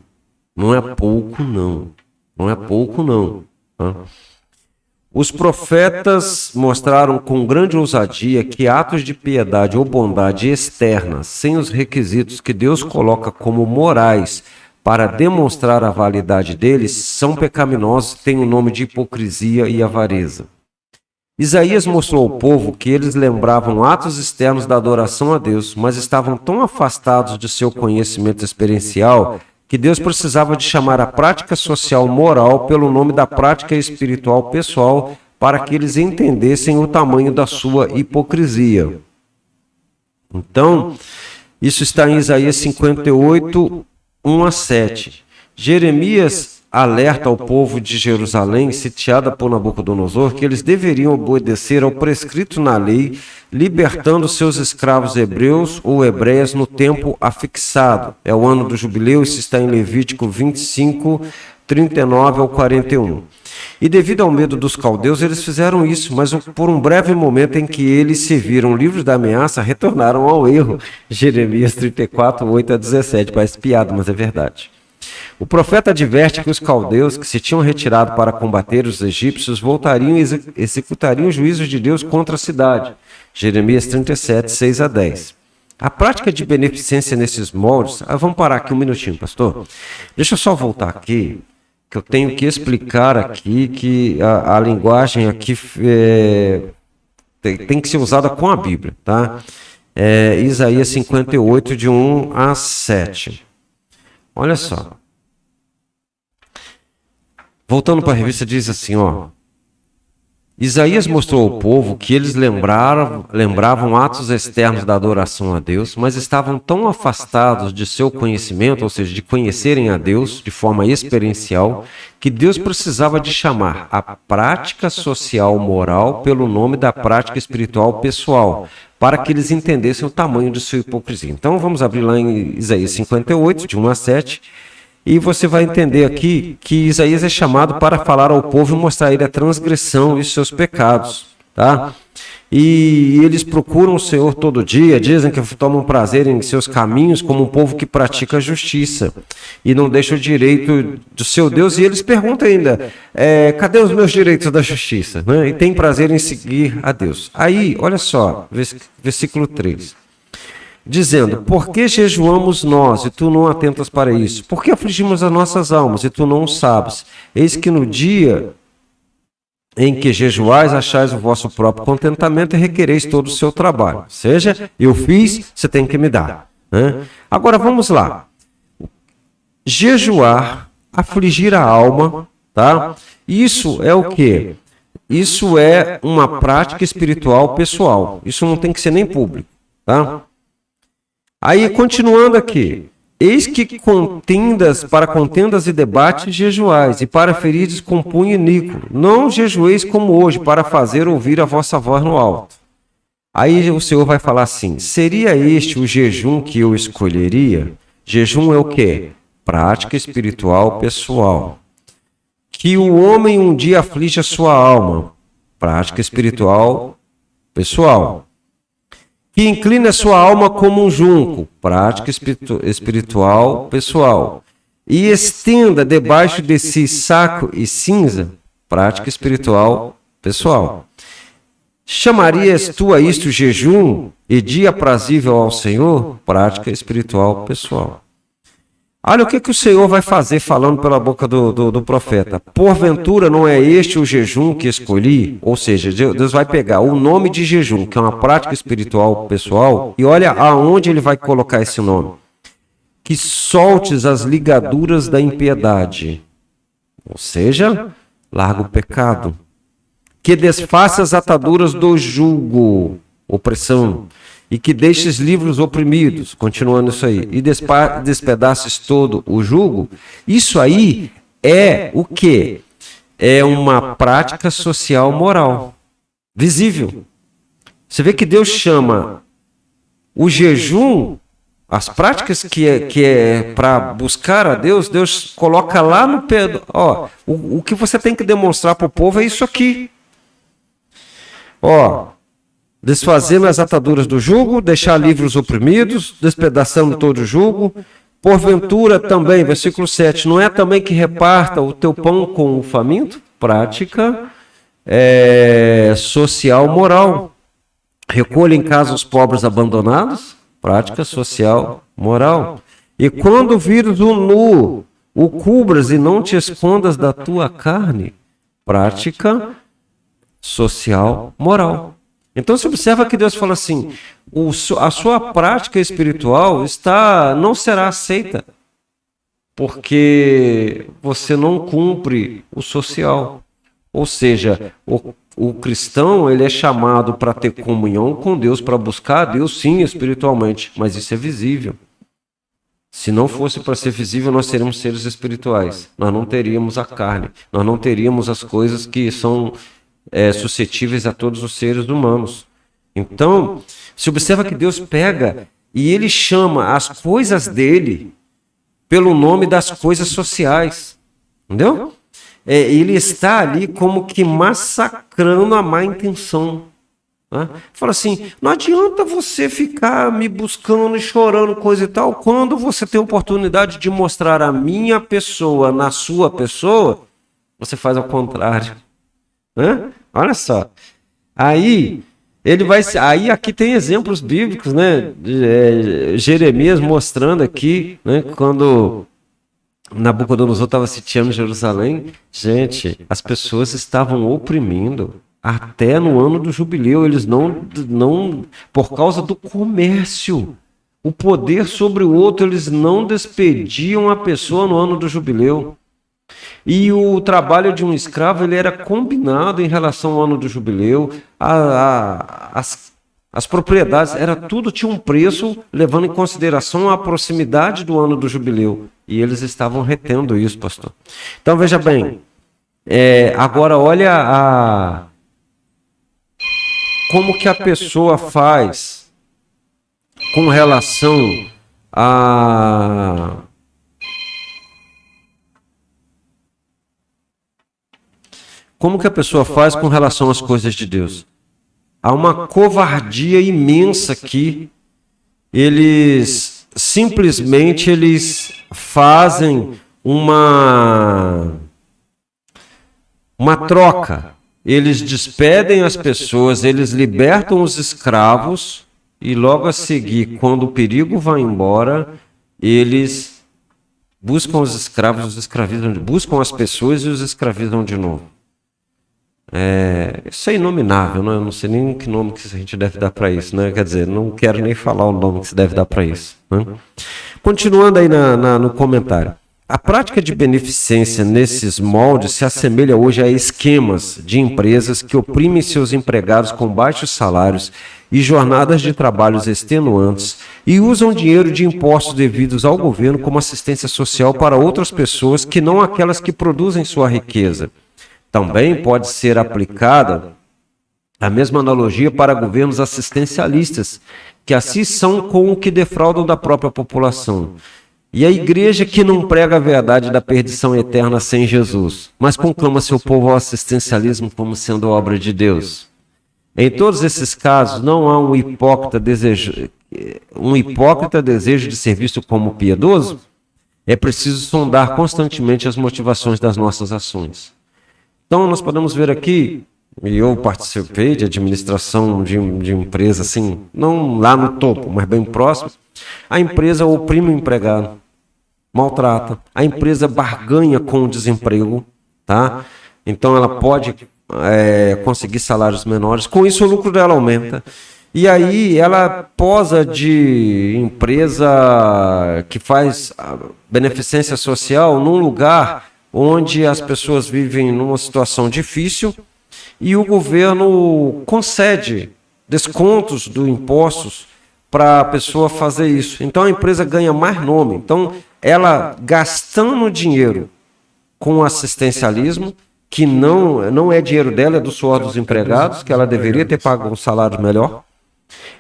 Não é pouco, não. Não é pouco, não. Tá? Os profetas mostraram com grande ousadia que atos de piedade ou bondade externa, sem os requisitos que Deus coloca como morais para demonstrar a validade deles, são pecaminosos e têm o nome de hipocrisia e avareza. Isaías mostrou ao povo que eles lembravam atos externos da adoração a Deus, mas estavam tão afastados de seu conhecimento experiencial que Deus precisava de chamar a prática social moral pelo nome da prática espiritual pessoal para que eles entendessem o tamanho da sua hipocrisia. Então, isso está em Isaías 58, 1 a 7. Jeremias alerta ao povo de Jerusalém, sitiada por Nabucodonosor, que eles deveriam obedecer ao prescrito na lei, libertando seus escravos hebreus ou hebreias no tempo afixado. É o ano do jubileu, isso está em Levítico 25, 39 ao 41. E devido ao medo dos caldeus, eles fizeram isso, mas por um breve momento em que eles se viram livres da ameaça, retornaram ao erro. Jeremias 34, 8 a 17. Parece piada, mas é verdade. O profeta adverte que os caldeus, que se tinham retirado para combater os egípcios, voltariam e executariam os juízos de Deus contra a cidade. Jeremias 37, 6 a 10. A prática de beneficência nesses moldes... vamos parar aqui um minutinho, pastor. Deixa eu só voltar aqui, que eu tenho que explicar aqui que a linguagem aqui tem que ser usada com a Bíblia, tá? Isaías 58, de 1 a 7. Olha só. Voltando para a revista, diz assim, ó. Isaías mostrou ao povo que eles lembravam atos externos da adoração a Deus, mas estavam tão afastados de seu conhecimento, ou seja, de conhecerem a Deus de forma experiencial, que Deus precisava de chamar a prática social moral pelo nome da prática espiritual pessoal, para que eles entendessem o tamanho de sua hipocrisia. Então vamos abrir lá em Isaías 58, de 1 a 7, e você vai entender aqui que Isaías é chamado para falar ao povo e mostrar a ele a transgressão e seus pecados, tá? E eles procuram o Senhor todo dia, dizem que tomam prazer em seus caminhos como um povo que pratica a justiça e não deixa o direito do seu Deus. E eles perguntam ainda, cadê os meus direitos da justiça? Né? E tem prazer em seguir a Deus. Aí, olha só, versículo 3. Dizendo, por que jejuamos nós e tu não atentas para isso? Por que afligimos as nossas almas e tu não o sabes? Eis que no dia em que jejuais, achais o vosso próprio contentamento e requereis todo o seu trabalho. Ou seja, eu fiz, você tem que me dar. Né? Agora vamos lá. Jejuar, afligir a alma, tá? Isso é o quê? Isso é uma prática espiritual pessoal. Isso não tem que ser nem público, tá? Aí, continuando aqui, eis que para contendas e debates jejuais, e para ferides com punho iníquo. Não jejueis como hoje, para fazer ouvir a vossa voz no alto. Aí o Senhor vai falar assim, seria este o jejum que eu escolheria? Jejum é o quê? Prática espiritual pessoal. Que o homem um dia aflige a sua alma. Prática espiritual pessoal. Que inclina a sua alma como um junco, prática espiritual pessoal, e estenda debaixo de si saco e cinza, prática espiritual pessoal. Chamarias tu a isto jejum e dia aprazível ao Senhor? Prática espiritual pessoal. Olha o que o Senhor vai fazer falando pela boca do profeta. Porventura não é este o jejum que escolhi? Ou seja, Deus vai pegar o nome de jejum, que é uma prática espiritual pessoal, e olha aonde ele vai colocar esse nome. Que soltes as ligaduras da impiedade. Ou seja, larga o pecado. Que desfaça as ataduras do jugo, opressão. e que deixes livres oprimidos, continuando isso aí, e despedaces todo o jugo, isso aí é o quê? É uma prática social moral, visível. Você vê que Deus chama o jejum, as práticas que é para buscar a Deus, Deus coloca lá no pé. Ó, o que você tem que demonstrar para o povo é isso aqui. Ó, desfazendo as ataduras do jugo, deixar livres os oprimidos, despedaçando todo o jugo. Porventura também, versículo 7, não é também que reparta o teu pão com o faminto? Prática social moral. Recolha em casa os pobres abandonados? Prática social moral. E quando vires o nu, o cubras e não te escondas da tua carne? Prática social moral. Então se observa que Deus fala assim, a sua prática espiritual não será aceita, porque você não cumpre o social. Ou seja, o cristão ele é chamado para ter comunhão com Deus, para buscar a Deus sim espiritualmente, mas isso é visível. Se não fosse para ser visível, nós seríamos seres espirituais. Nós não teríamos a carne, nós não teríamos as coisas que são suscetíveis a todos os seres humanos. Então, se observa que Deus pega e ele chama as coisas dele pelo nome das coisas sociais. Entendeu? Ele está ali como que massacrando a má intenção. Né? Fala assim, não adianta você ficar me buscando e chorando, coisa e tal, quando você tem a oportunidade de mostrar a minha pessoa na sua pessoa, você faz ao contrário. Né? Olha só. Aí aqui tem exemplos bíblicos, né? Jeremias mostrando aqui, né? Quando Nabucodonosor estava sitiando Jerusalém, gente, as pessoas estavam oprimindo até no ano do jubileu, eles não por causa do comércio, o poder sobre o outro, eles não despediam a pessoa no ano do jubileu. E o trabalho de um escravo ele era combinado em relação ao ano do jubileu, as propriedades, tudo tinha um preço, levando em consideração a proximidade do ano do jubileu. E eles estavam retendo isso, pastor. Então, veja bem, agora olha como que a pessoa faz com relação a... Como que a pessoa faz com relação às coisas de Deus? Há uma covardia imensa aqui. Eles simplesmente fazem uma troca. Eles despedem as pessoas, eles libertam os escravos e logo a seguir, quando o perigo vai embora, eles buscam os escravos, os escravizam, buscam as pessoas e os escravizam de novo. Isso é inominável, né? Eu não sei nem que nome que a gente deve dar para isso, né? Quer dizer, não quero nem falar o nome que se deve dar para isso. Né? Continuando aí no comentário. A prática de beneficência nesses moldes se assemelha hoje a esquemas de empresas que oprimem seus empregados com baixos salários e jornadas de trabalhos extenuantes e usam dinheiro de impostos devidos ao governo como assistência social para outras pessoas que não aquelas que produzem sua riqueza. Também pode ser aplicada a mesma analogia para governos assistencialistas, que assim são com o que defraudam da própria população. E a igreja que não prega a verdade da perdição eterna sem Jesus, mas conclama seu povo ao assistencialismo como sendo obra de Deus. Em todos esses casos, não há um hipócrita desejo de ser visto como piedoso? É preciso sondar constantemente as motivações das nossas ações. Então, nós podemos ver aqui, e eu participei de administração de empresa, assim, não lá no topo, mas bem próximo, a empresa oprime o empregado, maltrata, a empresa barganha com o desemprego, tá? Então, ela pode conseguir salários menores, com isso o lucro dela aumenta. E aí ela posa de empresa que faz beneficência social num lugar onde as pessoas vivem numa situação difícil e o governo concede descontos dos impostos para a pessoa fazer isso. Então a empresa ganha mais nome. Então ela gastando dinheiro com assistencialismo, que não é dinheiro dela, é do suor dos empregados, que ela deveria ter pago um salário melhor,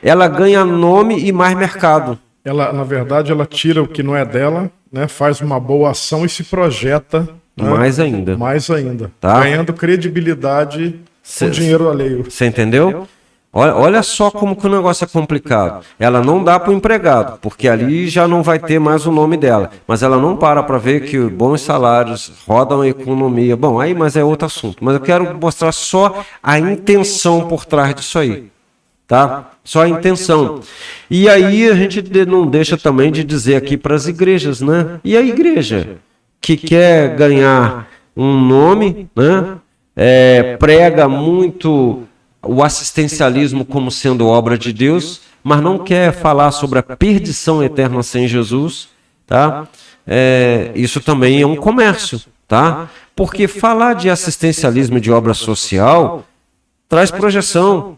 ela ganha nome e mais mercado. Ela, na verdade, ela tira o que não é dela, né, faz uma boa ação e se projeta, né, mais ainda. Mais ainda. Tá? Ganhando credibilidade com dinheiro alheio. Você entendeu? Olha só como que o negócio é complicado. Ela não dá para o empregado, porque ali já não vai ter mais o nome dela. Mas ela não para ver que bons salários rodam a economia. Bom, aí mas é outro assunto. Mas eu quero mostrar só a intenção por trás disso aí. Tá? Só a intenção. E aí a gente não deixa também de dizer aqui para as igrejas, né? E a igreja que quer ganhar um nome, né? Prega muito o assistencialismo como sendo obra de Deus, mas não quer falar sobre a perdição eterna sem Jesus, tá? Isso também é um comércio, tá? Porque falar de assistencialismo e de obra social traz projeção.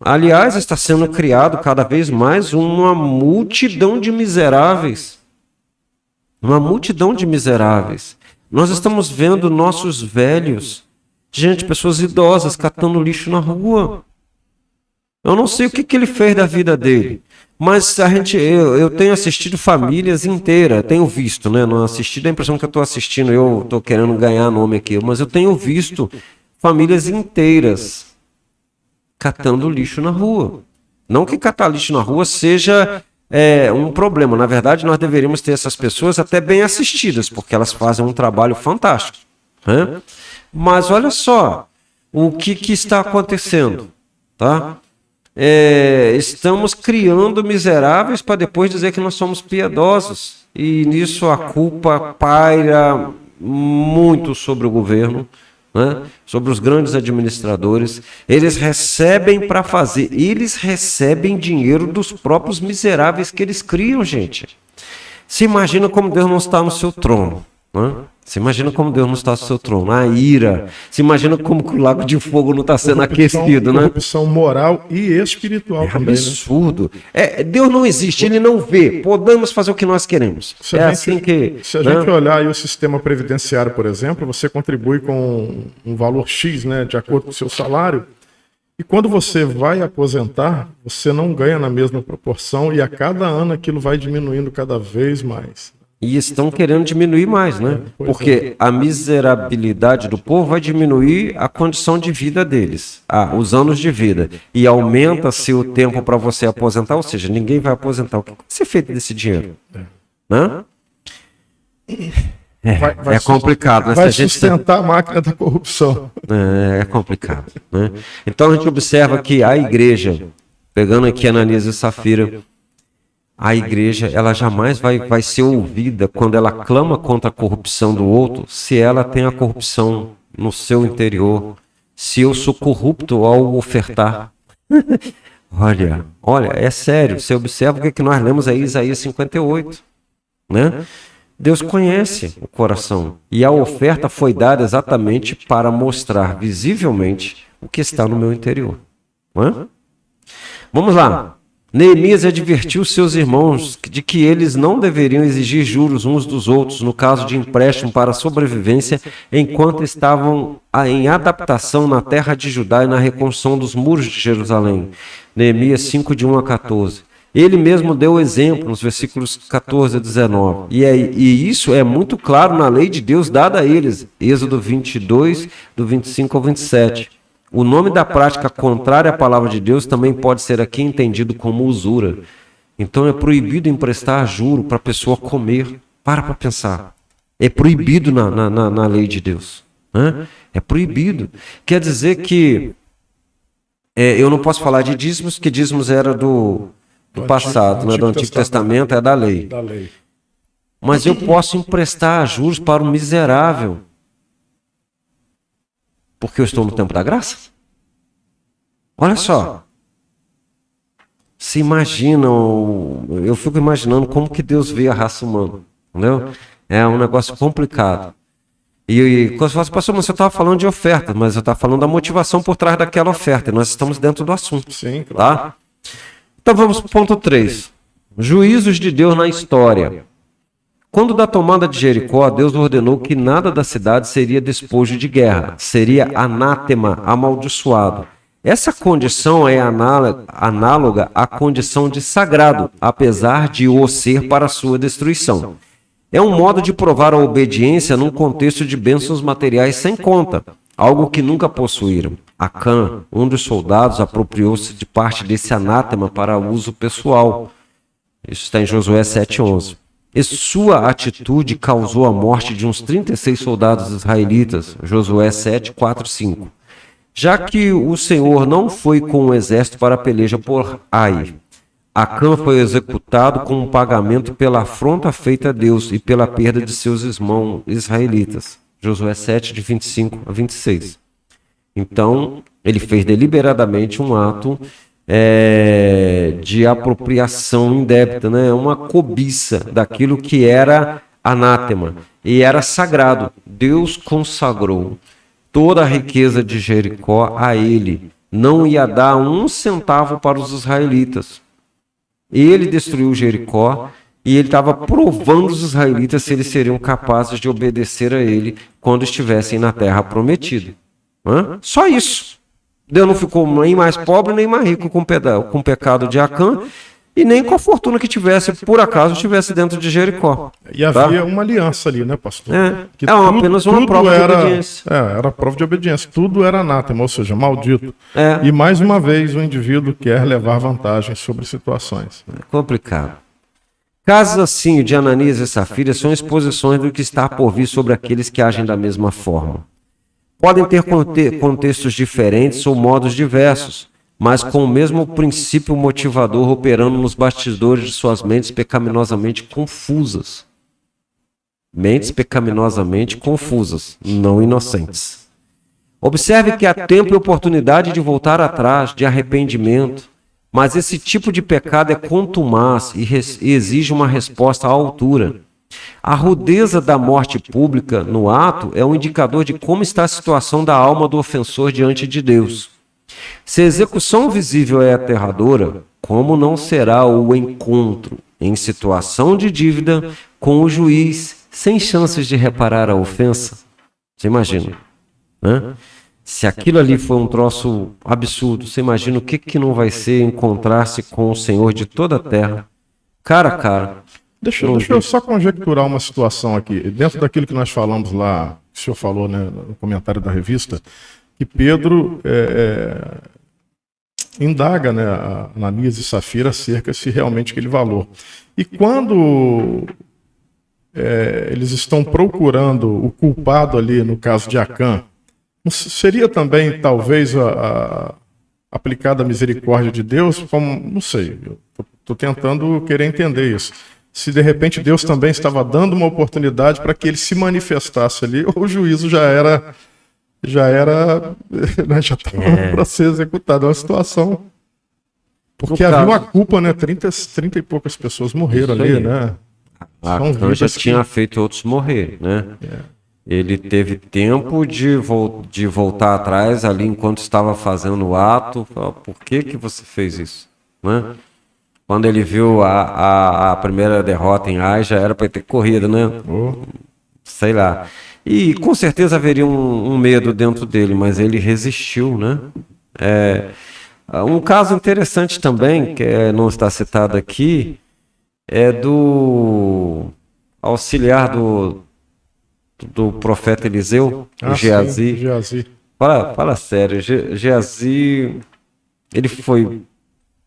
Aliás, está sendo criado cada vez mais uma multidão de miseráveis. Uma multidão de miseráveis. Nós estamos vendo nossos velhos, gente, pessoas idosas catando lixo na rua. Eu não sei o que ele fez da vida dele, mas eu tenho assistido famílias inteiras, tenho visto, né? Não assisti, dá a impressão que eu estou assistindo, eu estou querendo ganhar nome aqui, mas eu tenho visto famílias inteiras catando lixo na rua. Não que catar lixo na rua seja um problema, na verdade nós deveríamos ter essas pessoas até bem assistidas, porque elas fazem um trabalho fantástico, né? Mas olha só o que está acontecendo, tá? Estamos criando miseráveis para depois dizer que nós somos piedosos. E nisso a culpa paira muito sobre o governo, né? Sobre os grandes administradores. Eles recebem para fazer, eles recebem dinheiro dos próprios miseráveis que eles criam, gente. Se imagina como Deus não está no seu trono, né? Se imagina como Deus não está no seu trono, a ira. Se imagina como que o lago de fogo não está sendo aquecido, né? Corrupção moral e espiritual também. Absurdo. Deus não existe, ele não vê. Podemos fazer o que nós queremos. Se a gente olhar aí o sistema previdenciário, por exemplo, você contribui com um valor X, né, de acordo com o seu salário. E quando você vai aposentar, você não ganha na mesma proporção e a cada ano aquilo vai diminuindo cada vez mais. E estão querendo diminuir mais, né? Porque a miserabilidade do povo vai diminuir a condição de vida deles, os anos de vida. E aumenta-se o tempo para você aposentar, ou seja, ninguém vai aposentar. O que vai ser feito desse dinheiro? Né? É complicado, né? Vai sustentar a máquina da corrupção. É complicado, né? Então a gente observa que a igreja, pegando aqui a Ananias e Safira, a igreja ela jamais vai ser ouvida quando ela clama contra a corrupção do outro, se ela tem a corrupção no seu interior, se eu sou corrupto ao ofertar. Olha, é sério, você observa o que nós lemos aí em Isaías 58, né? Deus conhece o coração e a oferta foi dada exatamente para mostrar visivelmente o que está no meu interior. Não é? Vamos lá. Neemias advertiu seus irmãos de que eles não deveriam exigir juros uns dos outros no caso de empréstimo para a sobrevivência enquanto estavam em adaptação na terra de Judá e na reconstrução dos muros de Jerusalém. Neemias 5, de 1 a 14. Ele mesmo deu exemplo nos versículos 14 a 19. E isso é muito claro na lei de Deus dada a eles. Êxodo 22, do 25 ao 27. O nome da prática contrária à palavra de Deus também pode ser aqui entendido como usura. Então é proibido emprestar juro para a pessoa comer. Para pensar. É proibido na lei de Deus. Né? É proibido. Quer dizer que eu não posso falar de dízimos, que dízimos era do passado, né? Do Antigo Testamento, é da lei. Mas eu posso emprestar juros para o miserável. Porque eu estou no tempo da graça? Olha só. Se imaginam, eu fico imaginando como que Deus vê a raça humana. Entendeu? É um negócio complicado. E quando você fala, pastor, mas você estava falando de oferta, mas eu estava falando da motivação por trás daquela oferta. E nós estamos dentro do assunto. Sim, claro. Tá? Então vamos para o ponto 3. Juízos de Deus na história. Quando da tomada de Jericó, Deus ordenou que nada da cidade seria despojo de guerra, seria anátema, amaldiçoado. Essa condição é análoga à condição de sagrado, apesar de o ser para sua destruição. É um modo de provar a obediência num contexto de bênçãos materiais sem conta, algo que nunca possuíram. Acã, um dos soldados, apropriou-se de parte desse anátema para uso pessoal. Isso está em Josué 7:11. E sua atitude causou a morte de uns 36 soldados israelitas. Josué 7:4-5. Já que o Senhor não foi com o exército para a peleja por Ai, Acã foi executado como um pagamento pela afronta feita a Deus e pela perda de seus irmãos israelitas. Josué 7, de 25-26. Então, ele fez deliberadamente um ato de apropriação indébita, né? Uma cobiça daquilo que era anátema e era sagrado. Deus consagrou toda a riqueza de Jericó a ele. Não ia dar um centavo para os israelitas. Ele destruiu Jericó e ele estava provando os israelitas se eles seriam capazes de obedecer a ele quando estivessem na terra prometida. Só isso. Deus não ficou nem mais pobre nem mais rico com o pecado de Acã e nem com a fortuna que tivesse, por acaso, estivesse dentro de Jericó. E havia uma aliança ali, né, pastor? Apenas uma prova de obediência. Era prova de obediência. Tudo era anátema, ou seja, maldito. E mais uma vez o indivíduo quer levar vantagem sobre situações. É complicado. Casos assim de Ananias e Safira são exposições do que está por vir sobre aqueles que agem da mesma forma. Podem ter contextos diferentes ou modos diversos, mas com o mesmo princípio motivador operando nos bastidores de suas mentes pecaminosamente confusas. Mentes pecaminosamente confusas, não inocentes. Observe que há tempo e oportunidade de voltar atrás, de arrependimento, mas esse tipo de pecado é contumaz e exige uma resposta à altura. A rudeza da morte pública no ato é um indicador de como está a situação da alma do ofensor diante de Deus. Se a execução visível é aterradora, como não será o encontro em situação de dívida com o juiz sem chances de reparar a ofensa? Você imagina, né? Se aquilo ali foi um troço absurdo, você imagina o que não vai ser encontrar-se com o Senhor de toda a terra, cara a cara. Deixa eu só conjecturar uma situação aqui. Dentro daquilo que nós falamos lá, que o senhor falou, né, no comentário da revista, que Pedro indaga, né, a Ananias e Safira acerca se realmente aquele valor. E quando eles estão procurando o culpado ali, no caso de Acã, seria também, talvez, aplicada a misericórdia de Deus? Como, não sei, eu estou tentando querer entender isso. Se de repente Deus também estava dando uma oportunidade para que ele se manifestasse ali, ou o juízo já estava para ser executado. É uma situação. Porque havia uma culpa, né? 30 e poucas pessoas morreram ali, né? Acã já tinha feito outros morrer, né? Ele teve tempo de voltar atrás ali enquanto estava fazendo o ato. Por que você fez isso? Né? Quando ele viu a primeira derrota em Ai, já era para ter corrido, né? Sei lá. E com certeza haveria um medo dentro dele, mas ele resistiu, né? Um caso interessante também, que não está citado aqui, é do auxiliar do profeta Eliseu, o Geazi. Geazi. Fala sério, Geazi, ele foi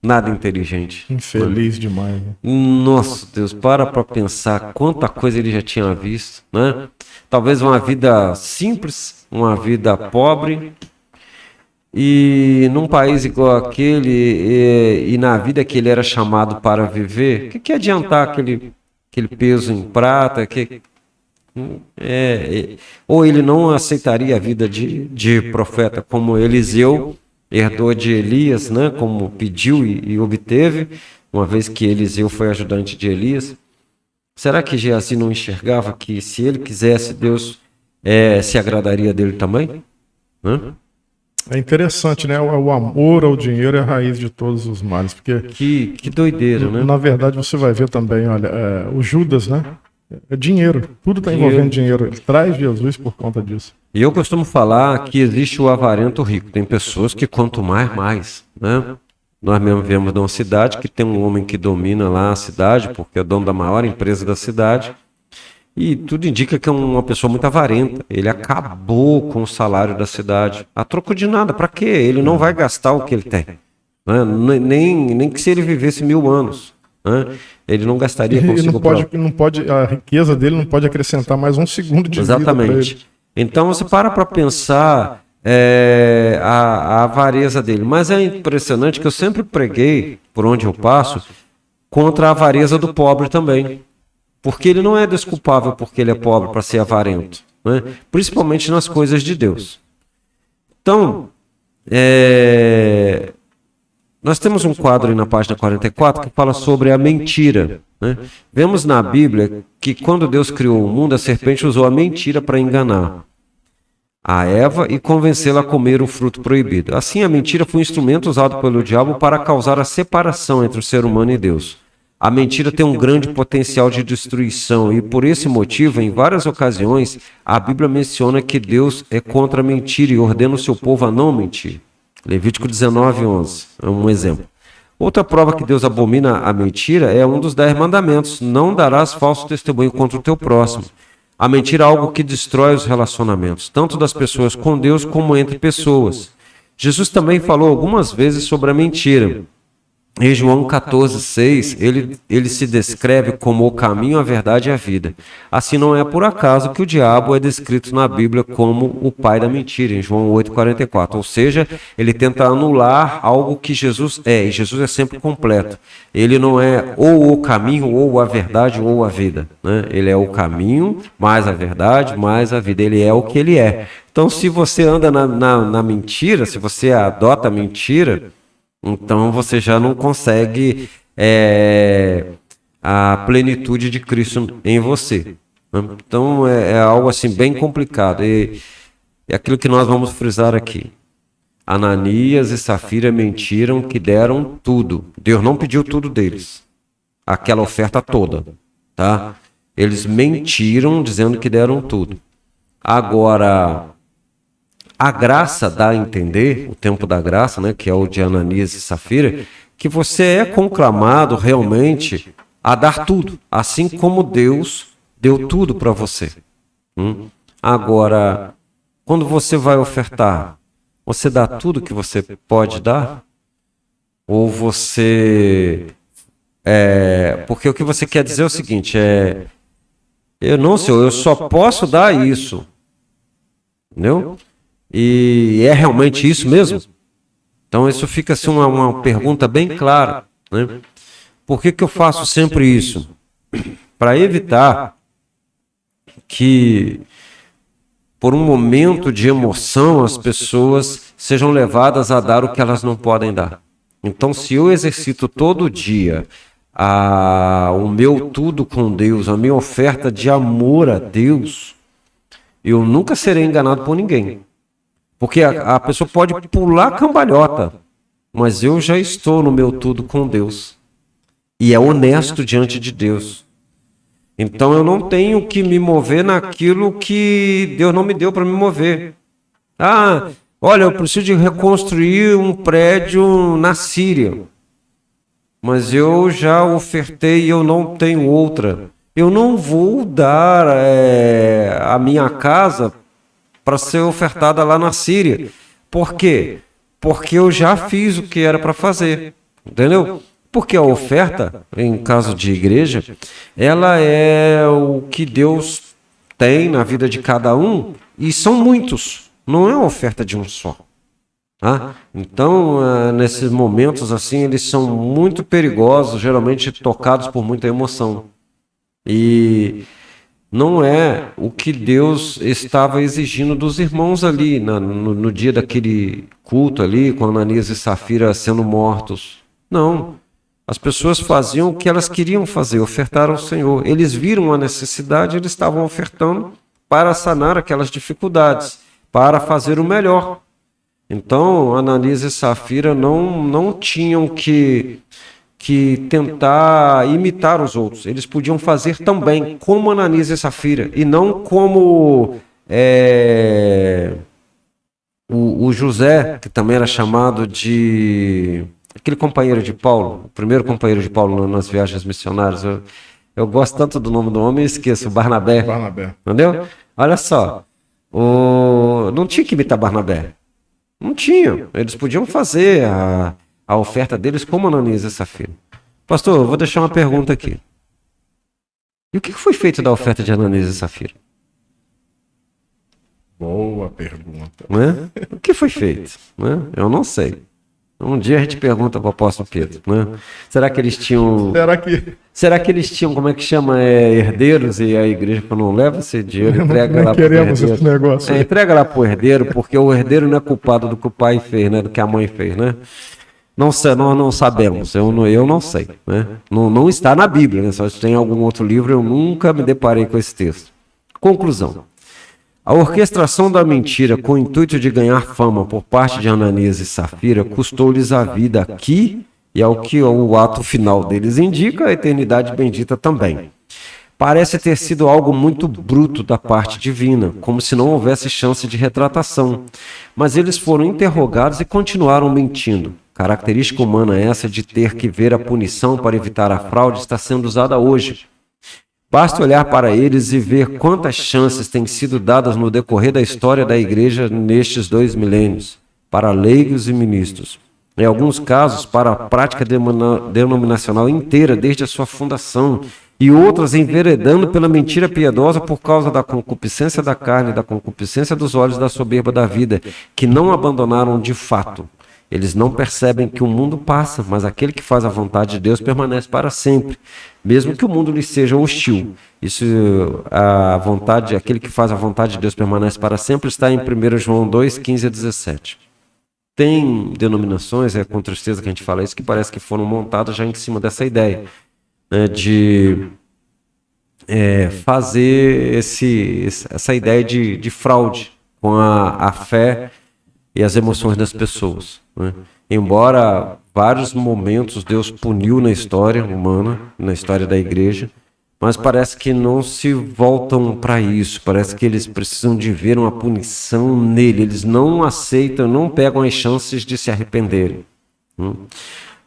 nada inteligente. Infeliz demais. Né? Nossa Deus, para pensar quanta coisa ele já tinha visto, né? Talvez uma vida simples, uma vida pobre, e num país igual aquele, e na vida que ele era chamado para viver, que adiantar aquele peso em prata, ou ele não aceitaria a vida de profeta como Eliseu, herdou de Elias, né, como pediu e obteve, uma vez que Eliseu foi ajudante de Elias. Será que Geazi não enxergava que se ele quisesse, Deus se agradaria dele também? É interessante, né? O amor ao dinheiro é a raiz de todos os males. Porque, Que doideira, né? na verdade, você vai ver também, olha, o Judas, né? É dinheiro. Tudo está envolvendo dinheiro. Ele traz Jesus por conta disso. E eu costumo falar que existe o avarento rico. Tem pessoas que quanto mais, né? Nós mesmo vemos numa cidade que tem um homem que domina lá a cidade, porque é dono da maior empresa da cidade. E tudo indica que é uma pessoa muito avarenta. Ele acabou com o salário da cidade. A troco de nada. Para quê? Ele não vai gastar o que ele tem. Né? Nem que se ele vivesse 1000 anos. Né? Ele não gastaria consigo próprio. Não pode, a riqueza dele não pode acrescentar mais um segundo de vida. Exatamente. Então você para pensar a avareza dele. Mas é impressionante que eu sempre preguei, por onde eu passo, contra a avareza do pobre também. Porque ele não é desculpável porque ele é pobre para ser avarento. Né? Principalmente nas coisas de Deus. Então, nós temos um quadro aí na página 44 que fala sobre a mentira. Né? Vemos na Bíblia que quando Deus criou o mundo, a serpente usou a mentira para enganar a Eva e convencê-la a comer o fruto proibido. Assim, a mentira foi um instrumento usado pelo diabo para causar a separação entre o ser humano e Deus. A mentira tem um grande potencial de destruição e, por esse motivo, em várias ocasiões, a Bíblia menciona que Deus é contra a mentira e ordena o seu povo a não mentir. Levítico 19:11 é um exemplo. Outra prova que Deus abomina a mentira é um dos 10 mandamentos: não darás falso testemunho contra o teu próximo. A mentira é algo que destrói os relacionamentos, tanto das pessoas com Deus como entre pessoas. Jesus também falou algumas vezes sobre a mentira. Em João 14:6, ele se descreve como o caminho, a verdade e a vida. Assim, não é por acaso que o diabo é descrito na Bíblia como o pai da mentira, em João 8:44. Ou seja, ele tenta anular algo que Jesus é, e Jesus é sempre completo. Ele não é ou o caminho, ou a verdade, ou a vida. Né? Ele é o caminho, mais a verdade, mais a vida. Ele é o que ele é. Então, se você anda na mentira, se você adota a mentira, então você já não consegue a plenitude de Cristo em você. Então é algo assim bem complicado. E é aquilo que nós vamos frisar aqui. Ananias e Safira mentiram que deram tudo. Deus não pediu tudo deles. Aquela oferta toda. Tá? Eles mentiram dizendo que deram tudo. Agora, a graça dá a entender, o tempo da graça, né, que é o de Ananias e Safira, que você é conclamado realmente a dar tudo, assim como Deus deu tudo para você. Agora, quando você vai ofertar, você dá tudo que você pode dar? Ou você... porque o que você quer dizer é o seguinte, eu não sei, eu só posso dar isso. Entendeu? E é realmente isso mesmo? Então isso fica assim uma pergunta bem clara. Né? Por que eu faço sempre isso? Para evitar que, por um momento de emoção, as pessoas sejam levadas a dar o que elas não podem dar. Então, se eu exercito todo dia o meu tudo com Deus, a minha oferta de amor a Deus, eu nunca serei enganado por ninguém. Porque a pessoa pode pular cambalhota, mas eu já estou no meu tudo com Deus. E é honesto diante de Deus. Então eu não tenho que me mover naquilo que Deus não me deu para me mover. Olha, eu preciso de reconstruir um prédio na Síria. Mas eu já ofertei e eu não tenho outra. Eu não vou dar a minha casa para ser ofertada lá na Síria. Por quê? Porque eu já fiz o que era para fazer. Entendeu? Porque a oferta, em caso de igreja, ela é o que Deus tem na vida de cada um, e são muitos. Não é uma oferta de um só. Tá? Então, nesses momentos assim, eles são muito perigosos, geralmente tocados por muita emoção. E não é o que Deus estava exigindo dos irmãos ali, no dia daquele culto ali, com Ananias e Safira sendo mortos. Não. As pessoas faziam o que elas queriam fazer, ofertar ao Senhor. Eles viram a necessidade, eles estavam ofertando para sanar aquelas dificuldades, para fazer o melhor. Então, Ananias e Safira não tinham que tentar imitar os outros. Eles podiam fazer também como Ananias e Safira, e não como o José, que também era chamado de aquele companheiro de Paulo, o primeiro companheiro de Paulo nas viagens missionárias. Eu gosto tanto do nome do homem e esqueço, Barnabé. Entendeu? Olha só, não tinha que imitar Barnabé. Não tinha. Eles podiam fazer a oferta deles como Ananias e Safira. Pastor, eu vou deixar uma pergunta aqui. E o que foi feito da oferta de Ananias e Safira? Boa pergunta. Né? O que foi feito? Né? Eu não sei. Um dia a gente pergunta para o apóstolo Pedro. Né? Será que eles tinham... Será que eles tinham, como é que chama, herdeiros, e a igreja não leva esse dinheiro, entrega lá para o herdeiro. Esse negócio entrega lá para o herdeiro, porque o herdeiro não é culpado do que o pai fez, né? Do que a mãe fez, né? Nós não sabemos, eu não sei. Né? Não está na Bíblia, né? Só se tem algum outro livro, eu nunca me deparei com esse texto. Conclusão. A orquestração da mentira com o intuito de ganhar fama por parte de Ananias e Safira custou-lhes a vida aqui, e ao que o ato final deles indica, a eternidade bendita também. Parece ter sido algo muito bruto da parte divina, como se não houvesse chance de retratação. Mas eles foram interrogados e continuaram mentindo. Característica humana essa de ter que ver a punição para evitar a fraude está sendo usada hoje. Basta olhar para eles e ver quantas chances têm sido dadas no decorrer da história da igreja nestes 2 milênios, para leigos e ministros. Em alguns casos, para a prática denominacional inteira desde a sua fundação, e outras enveredando pela mentira piedosa por causa da concupiscência da carne, da concupiscência dos olhos, da soberba da vida, que não abandonaram de fato. Eles não percebem que o mundo passa, mas aquele que faz a vontade de Deus permanece para sempre, mesmo que o mundo lhe seja hostil. Aquele que faz a vontade de Deus permanece para sempre, está em 1 João 2, 15 a 17. Tem denominações, com tristeza que a gente fala isso, que parece que foram montadas já em cima dessa ideia, né, de fazer essa ideia de fraude com a fé e as emoções das pessoas. Né? Embora vários momentos Deus puniu na história humana, na história da igreja, mas parece que não se voltam para isso, parece que eles precisam de ver uma punição nele, eles não aceitam, não pegam as chances de se arrependerem.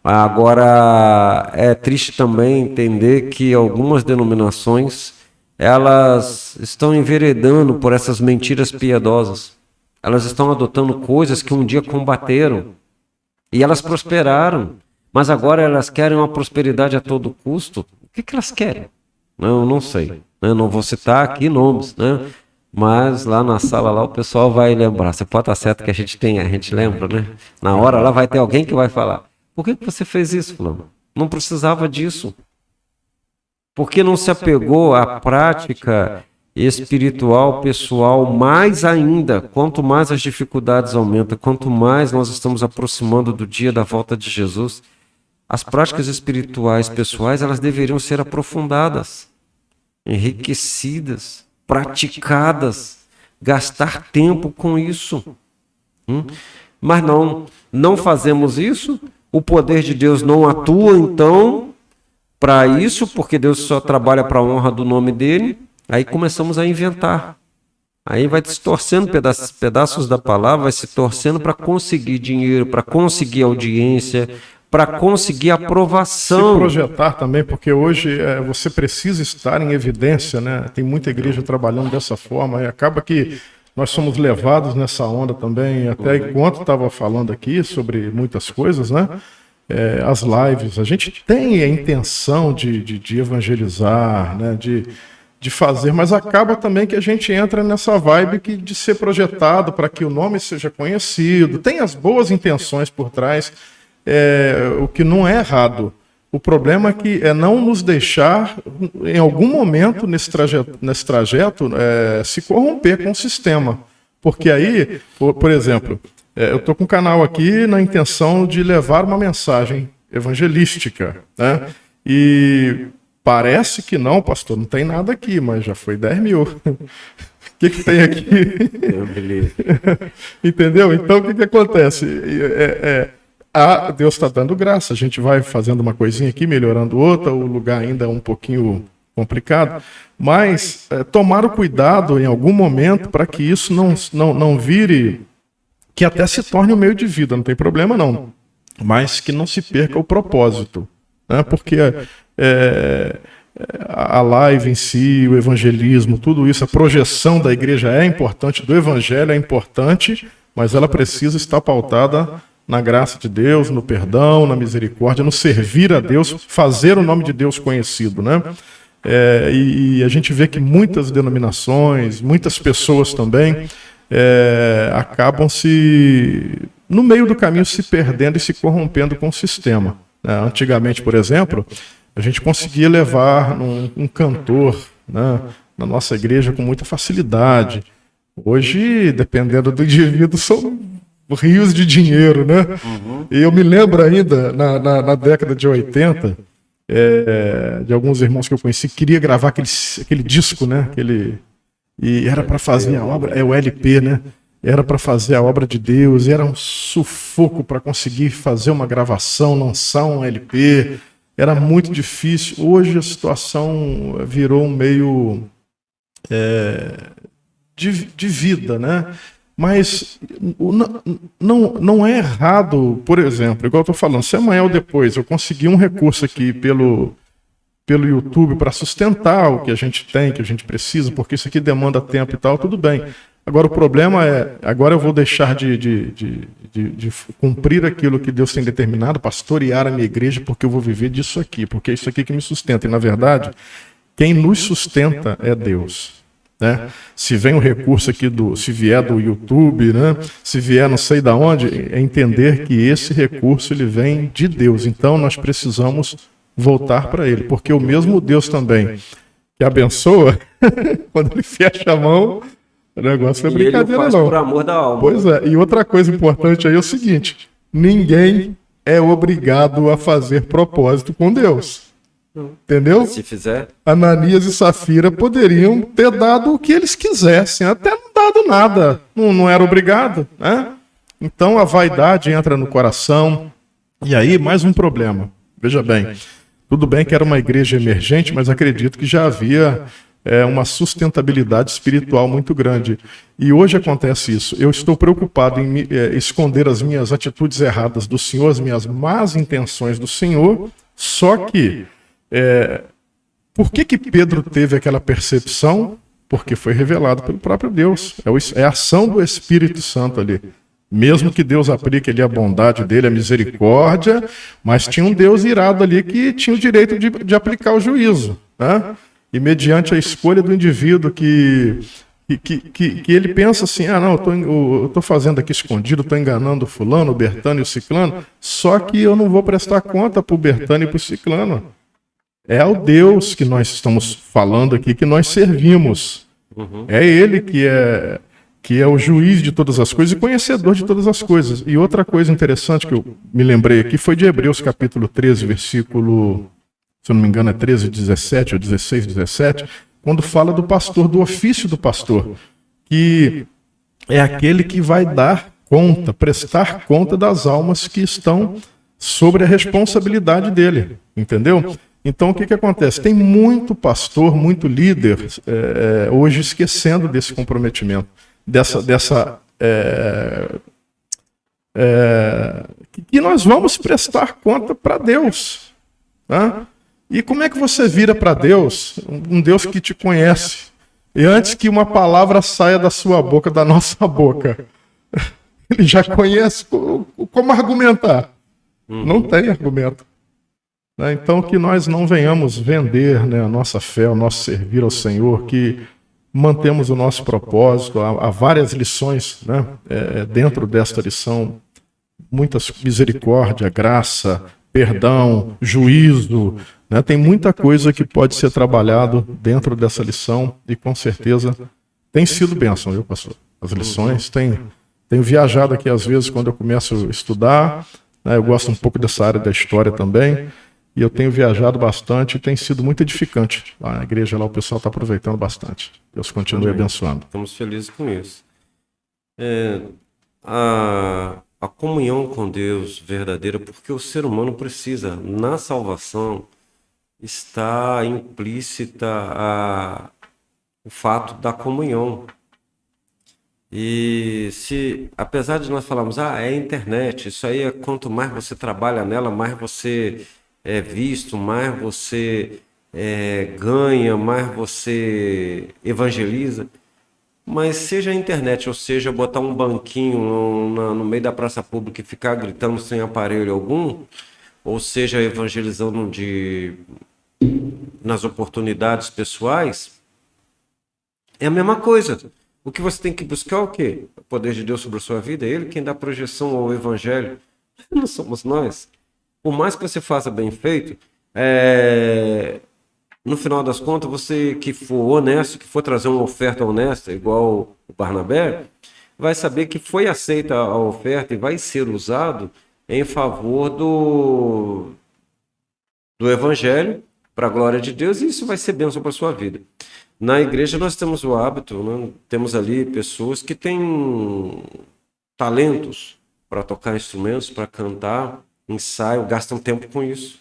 Agora, é triste também entender que algumas denominações, elas estão enveredando por essas mentiras piedosas. Elas estão adotando coisas que um dia combateram e elas prosperaram, mas agora elas querem uma prosperidade a todo custo. O que elas querem? Eu não sei. Não vou citar aqui nomes, né? Mas lá na sala lá o pessoal vai lembrar. Você pode estar certo que a gente lembra, né? Na hora lá vai ter alguém que vai falar: por que você fez isso, fulano? Não precisava disso. Por que não se apegou à prática espiritual, pessoal, mais ainda? Quanto mais as dificuldades aumentam, quanto mais nós estamos aproximando do dia da volta de Jesus, as práticas espirituais, pessoais, elas deveriam ser aprofundadas, enriquecidas, praticadas, gastar tempo com isso. Mas não fazemos isso, o poder de Deus não atua, então, para isso, porque Deus só trabalha para a honra do nome dele. Aí começamos a inventar. Aí vai se torcendo pedaços da palavra, vai se torcendo para conseguir dinheiro, para conseguir audiência, para conseguir aprovação. Se projetar também, porque hoje você precisa estar em evidência, né? Tem muita igreja trabalhando dessa forma e acaba que nós somos levados nessa onda também. Até enquanto estava falando aqui sobre muitas coisas, né? As lives, a gente tem a intenção de evangelizar, né? De fazer, mas acaba também que a gente entra nessa vibe de ser projetado para que o nome seja conhecido. Tem as boas intenções por trás, o que não é errado. O problema é não nos deixar, em algum momento nesse trajeto se corromper com o sistema. Porque aí, por exemplo, eu estou com um canal aqui na intenção de levar uma mensagem evangelística, né? E parece que não, pastor, não tem nada aqui, mas já foi 10 mil. que tem aqui? Entendeu? Então, o que acontece? Deus está dando graça. A gente vai fazendo uma coisinha aqui, melhorando outra, o lugar ainda é um pouquinho complicado, mas tomar o cuidado em algum momento para que isso não vire, que até se torne um meio de vida, não tem problema não, mas que não se perca o propósito, né? Porque a live em si, o evangelismo, tudo isso, a projeção da igreja é importante, do evangelho é importante, mas ela precisa estar pautada na graça de Deus, no perdão, na misericórdia, no servir a Deus, fazer o nome de Deus conhecido, né? E a gente vê que muitas denominações, muitas pessoas também acabam no meio do caminho, se perdendo e se corrompendo com o sistema. Antigamente, por exemplo, a gente conseguia levar um cantor, né, na nossa igreja com muita facilidade. Hoje, dependendo do indivíduo, são rios de dinheiro, né? E eu me lembro ainda, na década de 80, de alguns irmãos que eu conheci, queria gravar aquele disco, né? E era para fazer a obra, o LP, né? Era para fazer a obra de Deus, e era um sufoco para conseguir fazer uma gravação, lançar um LP, era muito difícil. Hoje a situação virou um meio de vida, né? Mas não é errado, por exemplo, igual eu estou falando, se amanhã ou depois eu conseguir um recurso aqui pelo YouTube para sustentar o que a gente tem, que a gente precisa, porque isso aqui demanda tempo e tal, tudo bem. Agora o problema agora eu vou deixar de cumprir aquilo que Deus tem determinado, pastorear a minha igreja, porque eu vou viver disso aqui, porque é isso aqui que me sustenta. E na verdade, quem nos sustenta é Deus. Né? Se vem um recurso aqui, se vier do YouTube, né? Se vier não sei de onde, é entender que esse recurso ele vem de Deus. Então nós precisamos voltar para ele, porque o mesmo Deus também que abençoa, quando ele fecha a mão, o negócio não é brincadeira ele faz por amor da alma. Pois é, e outra coisa importante aí é o seguinte: ninguém é obrigado a fazer propósito com Deus. Entendeu? Se fizer. Ananias e Safira poderiam ter dado o que eles quisessem, até não dado nada, não era obrigado, né? Então a vaidade entra no coração, e aí mais um problema. Veja bem, tudo bem que era uma igreja emergente, mas acredito que já havia uma sustentabilidade espiritual muito grande. E hoje acontece isso. Eu estou preocupado em esconder as minhas atitudes erradas do Senhor, as minhas más intenções do Senhor, só que por que Pedro teve aquela percepção? Porque foi revelado pelo próprio Deus. É a ação do Espírito Santo ali. Mesmo que Deus aplique ali a bondade dele, a misericórdia, mas tinha um Deus irado ali que tinha o direito de aplicar o juízo, né? E mediante a escolha do indivíduo que ele pensa assim, não, eu estou fazendo aqui escondido, estou enganando o fulano, o Bertano e o ciclano, só que eu não vou prestar conta para o Bertano e para o ciclano. É ao Deus que nós estamos falando aqui, que nós servimos. É Ele que é o juiz de todas as coisas e conhecedor de todas as coisas. E outra coisa interessante que eu me lembrei aqui foi de Hebreus capítulo 13, versículo, se eu não me engano é 13, 17 ou 16, 17, quando fala do pastor, do ofício do pastor, que é aquele que vai dar conta, prestar conta das almas que estão sobre a responsabilidade dele, entendeu? Então, o que acontece? Tem muito pastor, muito líder hoje esquecendo desse comprometimento, que nós vamos prestar conta para Deus. Né? E como é que você vira para Deus, um Deus que te conhece, e antes que uma palavra saia da sua boca, da nossa boca, ele já conhece como argumentar? Não tem argumento. Então, que nós não venhamos vender, né, a nossa fé, o nosso servir ao Senhor, que mantemos o nosso propósito. Há várias lições, né, dentro desta lição, muitas misericórdia, graça, perdão, juízo, né, tem muita coisa que pode ser trabalhado dentro dessa lição e com certeza tem sido bênção, viu, pastor? As lições tenho viajado aqui às vezes quando eu começo a estudar, né, eu gosto um pouco dessa área da história também. e eu tenho viajado bastante e tem sido muito edificante. Lá na igreja lá o pessoal está aproveitando bastante. Deus continue abençoando. Estamos felizes com isso. A comunhão com Deus verdadeira, porque o ser humano precisa, na salvação, está implícita o fato da comunhão. E se, apesar de nós falarmos, é internet, isso aí quanto mais você trabalha nela, mais você é visto, mais você ganha, mais você evangeliza. Mas seja a internet, ou seja, botar um banquinho no meio da praça pública e ficar gritando sem aparelho algum, ou seja, evangelizando nas oportunidades pessoais, é a mesma coisa. O que você tem que buscar é o quê? O poder de Deus sobre a sua vida. É Ele quem dá projeção ao evangelho. Não somos nós. Por mais que você faça bem feito, no final das contas, você que for honesto, que for trazer uma oferta honesta, igual o Barnabé, vai saber que foi aceita a oferta e vai ser usado em favor do evangelho, para a glória de Deus, e isso vai ser bênção para a sua vida. Na igreja nós temos o hábito, né? Temos ali pessoas que têm talentos para tocar instrumentos, para cantar, ensaio, gastam tempo com isso.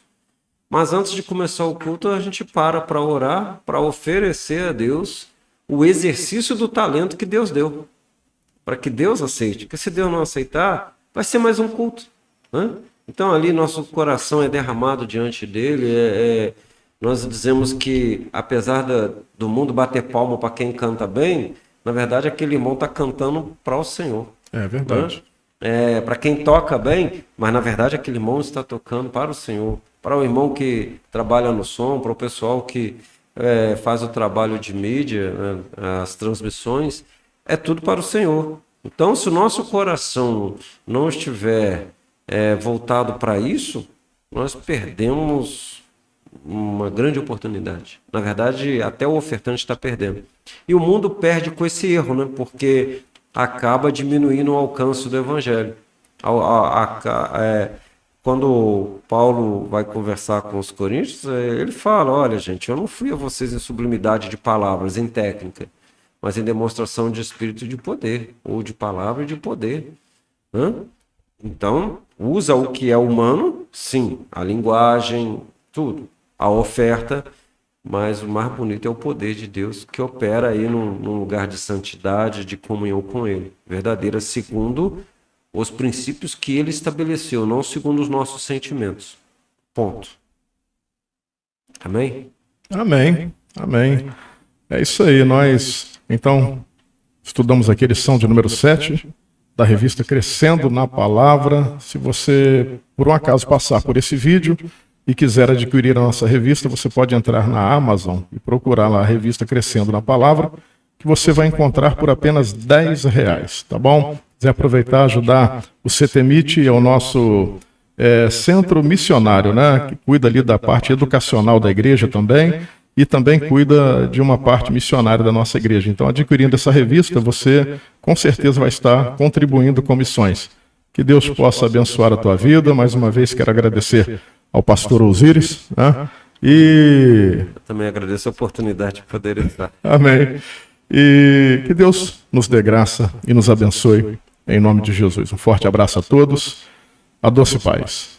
Mas antes de começar o culto, a gente para orar, para oferecer a Deus o exercício do talento que Deus deu, para que Deus aceite. Porque se Deus não aceitar, vai ser mais um culto, né? Então ali nosso coração é derramado diante dele, nós dizemos que, apesar do mundo bater palma para quem canta bem, na verdade aquele irmão está cantando para o Senhor. É verdade. Né? Para quem toca bem, mas na verdade aquele irmão está tocando para o Senhor. Para o irmão que trabalha no som, para o pessoal que faz o trabalho de mídia, né, as transmissões, é tudo para o Senhor. Então, se o nosso coração não estiver voltado para isso, nós perdemos uma grande oportunidade. Na verdade, até o ofertante está perdendo. E o mundo perde com esse erro, né? Porque acaba diminuindo o alcance do evangelho. Quando Paulo vai conversar com os coríntios, ele fala, olha gente, eu não fui a vocês em sublimidade de palavras, em técnica, mas em demonstração de espírito e de poder, ou de palavra e de poder. Então, usa o que é humano, sim, a linguagem, tudo. A oferta, mas o mais bonito é o poder de Deus que opera aí num lugar de santidade, de comunhão com Ele, verdadeira, segundo os princípios que Ele estabeleceu, não segundo os nossos sentimentos. Ponto. Amém? Amém. Amém. É isso aí, nós, então, estudamos aqui a lição de número 7 da revista Crescendo na Palavra. Se você, por um acaso, passar por esse vídeo e quiser adquirir a nossa revista, você pode entrar na Amazon e procurar lá a revista Crescendo na Palavra, que você vai encontrar por apenas R$10, tá bom? Quiser aproveitar, ajudar o CETEMIT, é o nosso centro missionário, né? Que cuida ali da parte educacional da igreja também, e também cuida de uma parte missionária da nossa igreja. Então, adquirindo essa revista, você com certeza vai estar contribuindo com missões. Que Deus possa abençoar a tua vida. Mais uma vez, quero agradecer ao pastor Osíris, né? Eu também agradeço a oportunidade de poder estar. Amém. E que Deus nos dê graça e nos abençoe, em nome de Jesus. Um forte abraço a todos. A doce paz.